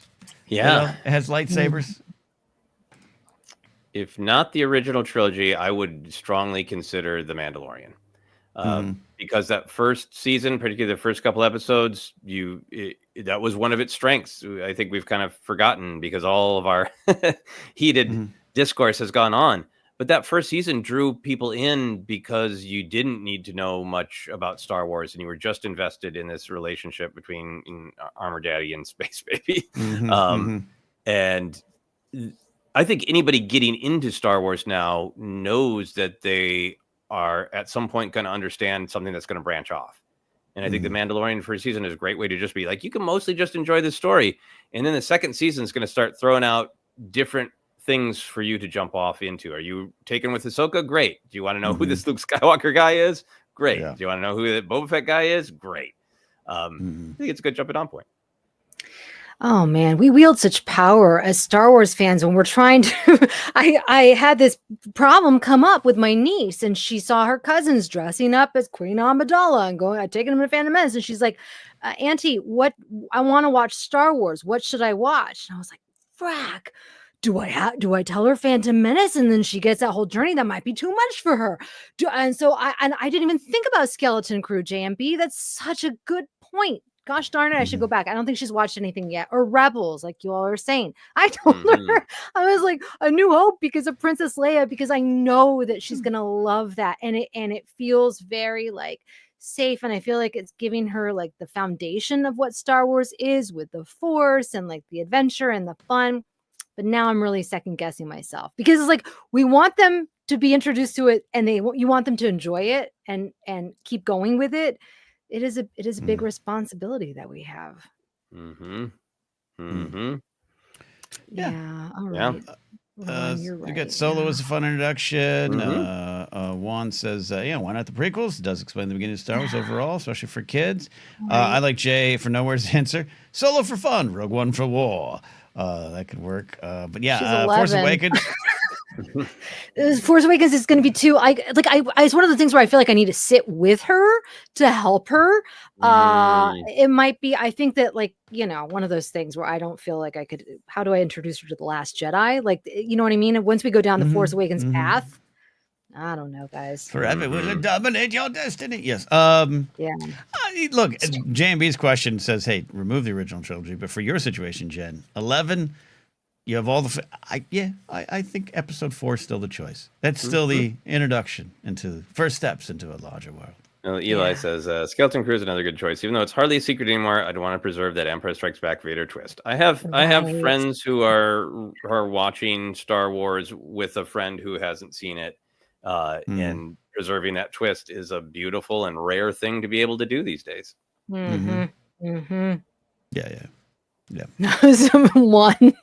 [SPEAKER 3] Yeah.
[SPEAKER 1] It has lightsabers.
[SPEAKER 3] If not the original trilogy, I would strongly consider The Mandalorian. Because that first season, particularly the first couple episodes, that was one of its strengths. I think we've kind of forgotten because all of our heated discourse has gone on. But that first season drew people in because you didn't need to know much about Star Wars, and you were just invested in this relationship between Armor Daddy and Space Baby. And I think anybody getting into Star Wars now knows that they are at some point going to understand something that's going to branch off. And I think The Mandalorian first season is a great way to just be like, you can mostly just enjoy the story. And then the second season is going to start throwing out different things for you to jump off into. Are you taken with Ahsoka? Great. Do you want to know who this Luke Skywalker guy is? Great.
[SPEAKER 1] Yeah.
[SPEAKER 3] Do you want to know who the Boba Fett guy is? Great. I think it's a good jumping on point.
[SPEAKER 2] Oh man, we wield such power as Star Wars fans when we're trying to. I had this problem come up with my niece, and she saw her cousins dressing up as Queen Amidala and taking them to Phantom Menace, and she's like, "Auntie, what? I want to watch Star Wars. What should I watch?" And I was like, "Frack." Do I tell her Phantom Menace, and then she gets that whole journey? That might be too much for her. And so I didn't even think about Skeleton Crew, JMB. That's such a good point. Gosh darn it, I should go back. I don't think she's watched anything yet. Or Rebels, like you all are saying. I told her, I was like, A New Hope because of Princess Leia, because I know that she's gonna love that. And it feels very like safe, and I feel like it's giving her like the foundation of what Star Wars is, with the Force and like the adventure and the fun. But now I'm really second guessing myself, because it's like we want them to be introduced to it, and you want them to enjoy it and keep going with it. It is a big responsibility that we have. Yeah. All right. You're right.
[SPEAKER 1] You got Solo as a fun introduction. Juan says, why not the prequels? It does explain the beginning of Star Wars overall, especially for kids. I like Jay for Nowhere's answer. Solo for fun, Rogue One for war. That could work. But yeah, Force Awakens.
[SPEAKER 2] Force Awakens is going to be too. It's one of the things where I feel like I need to sit with her to help her. It might be. I think that one of those things where I don't feel like I could. How do I introduce her to the Last Jedi? Like, you know what I mean? Once we go down the Force Awakens path, I don't know, guys.
[SPEAKER 1] Forever will dominate your destiny. Yes.
[SPEAKER 2] Yeah.
[SPEAKER 1] Look, JMB's question says, "Hey, remove the original trilogy." But for your situation, Jen, 11. You have all the. I think Episode 4 is still the choice. That's still the introduction into first steps into a larger world.
[SPEAKER 3] Eli says Skeleton Crew is another good choice, even though it's hardly a secret anymore. I'd want to preserve that Empire Strikes Back Vader twist. I have friends who are watching Star Wars with a friend who hasn't seen it, and preserving that twist is a beautiful and rare thing to be able to do these days.
[SPEAKER 1] Yeah.
[SPEAKER 2] Someone.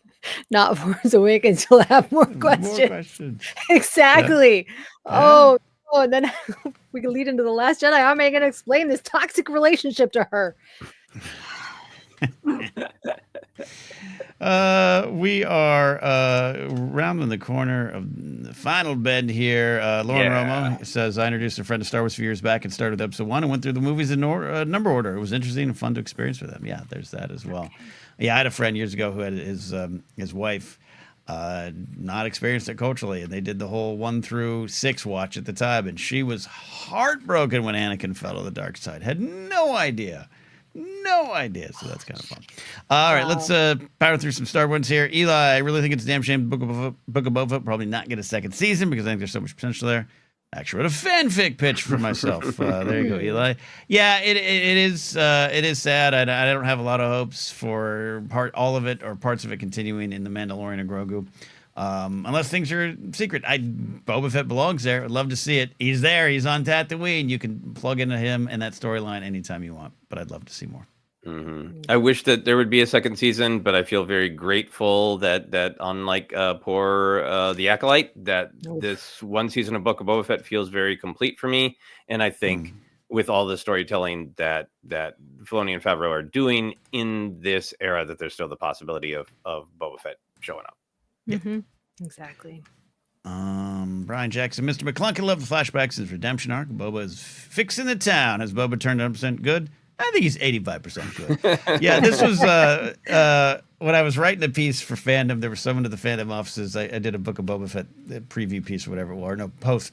[SPEAKER 2] Not Force Awakens, you'll have more questions. Exactly. Yeah. And then we can lead into The Last Jedi. How am I going to explain this toxic relationship to her?
[SPEAKER 1] We are rounding the corner of the final bend here. Lauren Romo says, I introduced a friend to Star Wars a few years back and started with episode 1 and went through the movies in number order. It was interesting and fun to experience for them. Yeah, there's that as well. Yeah, I had a friend years ago who had his wife not experienced it culturally, and they did the whole 1 through 6 watch at the time, and she was heartbroken when Anakin fell to the dark side. Had no idea. So that's kind of fun. All right, let's power through some Star Wars here. Eli, I really think it's a damn shame Book of Boba Fett probably not get a second season because I think there's so much potential there. Actually wrote a fanfic pitch for myself. There you go, Eli. Yeah, it is sad. I don't have a lot of hopes for all of it or parts of it continuing in The Mandalorian and Grogu. Unless things are secret. Boba Fett belongs there. I'd love to see it. He's there. He's on Tatooine. You can plug into him and that storyline anytime you want. But I'd love to see more.
[SPEAKER 3] I wish that there would be a second season, but I feel very grateful that unlike poor The Acolyte, that this one season of Book of Boba Fett feels very complete for me. And I think with all the storytelling that Filoni and Favreau are doing in this era, that there's still the possibility of Boba Fett showing up.
[SPEAKER 2] Exactly.
[SPEAKER 1] Brian Jackson, Mr. McClunkin loved the flashbacks in his redemption arc. Boba is fixing the town. Has Boba turned 100% good? I think he's 85% good. Yeah, this was when I was writing a piece for Fandom. There was someone to the Fandom offices. I did a Book of Boba Fett preview piece or whatever it was, or no, post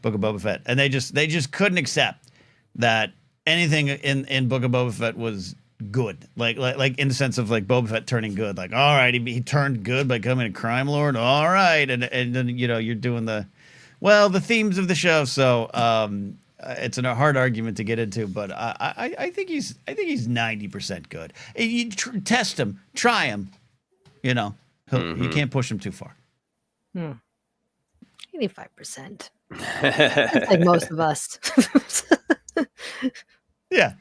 [SPEAKER 1] Book of Boba Fett, and they just couldn't accept that anything in Book of Boba Fett was good, like in the sense of like Boba Fett turning good. Like, all right, he turned good by becoming a crime lord. All right, and then you're doing the themes of the show. So it's a hard argument to get into, but I think he's 90% good. You test him, try him. You can't push him too far.
[SPEAKER 2] 85%. It's like most of us.
[SPEAKER 1] Yeah.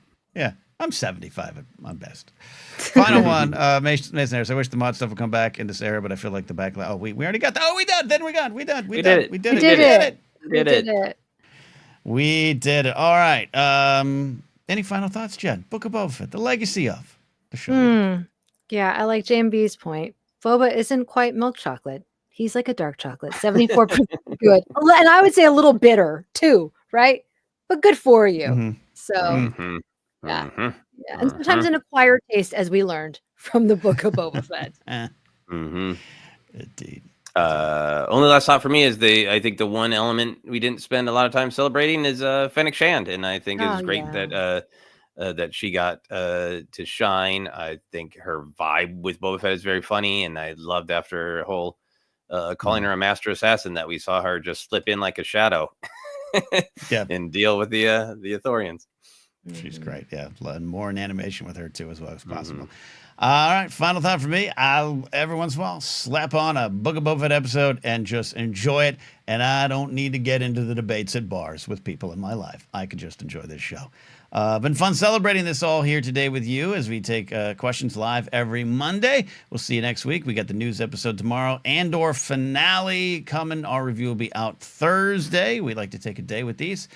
[SPEAKER 1] I'm 75 at my best. Final one, Mason Harris. I wish the mod stuff would come back in this era, but I feel like the backlash. Oh, we already got that. Oh, we did. Then we did. We did it.
[SPEAKER 2] We did it.
[SPEAKER 1] We did it. All right. Any final thoughts, Jen? Book of Boba Fett, the legacy of the show.
[SPEAKER 2] Yeah, I like JMB's point. Boba isn't quite milk chocolate. He's like a dark chocolate, 74% good. And I would say a little bitter too, right? But good for you.
[SPEAKER 1] Mm-hmm.
[SPEAKER 2] So, yeah. And sometimes an acquired taste, as we learned from the Book of Boba Fett.
[SPEAKER 1] Indeed.
[SPEAKER 3] Only last thought for me is I think the one element we didn't spend a lot of time celebrating is Fennec Shand, and I think it's great that she got to shine. I think her vibe with Boba Fett is very funny, and I loved after her whole calling her a master assassin that we saw her just slip in like a shadow and deal with the Ithorians.
[SPEAKER 1] She's great. Yeah. And more in animation with her too, as well as possible. All right. Final thought for me. I'll every once in a while slap on a Book of Boba Fett episode and just enjoy it. And I don't need to get into the debates at bars with people in my life. I can just enjoy this show. Been fun celebrating this all here today with you as we take questions live every Monday. We'll see you next week. We got the news episode tomorrow. Andor finale coming. Our review will be out Thursday. We like to take a day with these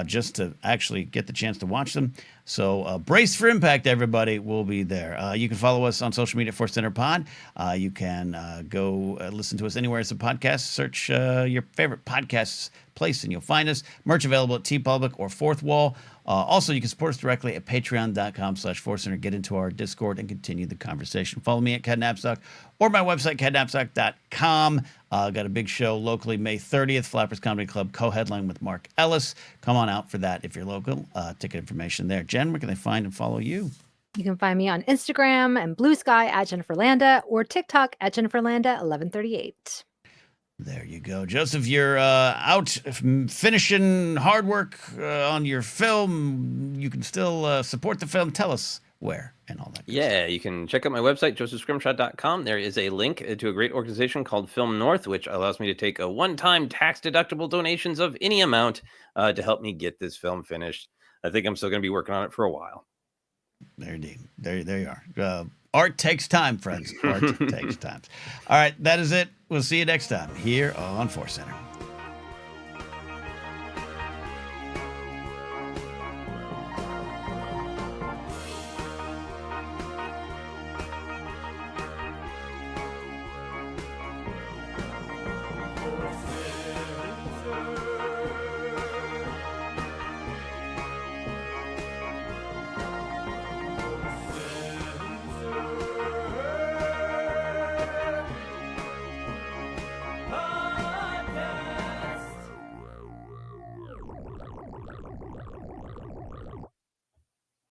[SPEAKER 1] just to actually get the chance to watch them. So brace for impact, everybody. We'll be there. You can follow us on social media, ForceCenter Pod. You can go listen to us anywhere as a podcast. Search your favorite podcasts place and you'll find us. Merch available at TeePublic or Fourth Wall. Also, you can support us directly at patreon.com/ForceCenter. Get into our Discord and continue the conversation. Follow me at Cadnapstock or my website, cadnapstock.com. Got a big show locally, May 30th, Flappers Comedy Club, co-headline with Mark Ellis. Come on out for that if you're local. Ticket information there. Jen, where can they find and follow you?
[SPEAKER 2] You can find me on Instagram and Blue Sky at Jennifer Landa or TikTok at Jennifer Landa 1138.
[SPEAKER 1] There you go. Joseph, you're out finishing hard work on your film. You can still support the film. Tell us where and all that.
[SPEAKER 3] Yeah, you can check out my website, josephscrimshaw.com. There is a link to a great organization called Film North, which allows me to take a one-time tax-deductible donations of any amount to help me get this film finished. I think I'm still going to be working on it for a while.
[SPEAKER 1] There, indeed. There you are. Art takes time, friends. Art takes time. All right, that is it. We'll see you next time here on ForceCenter.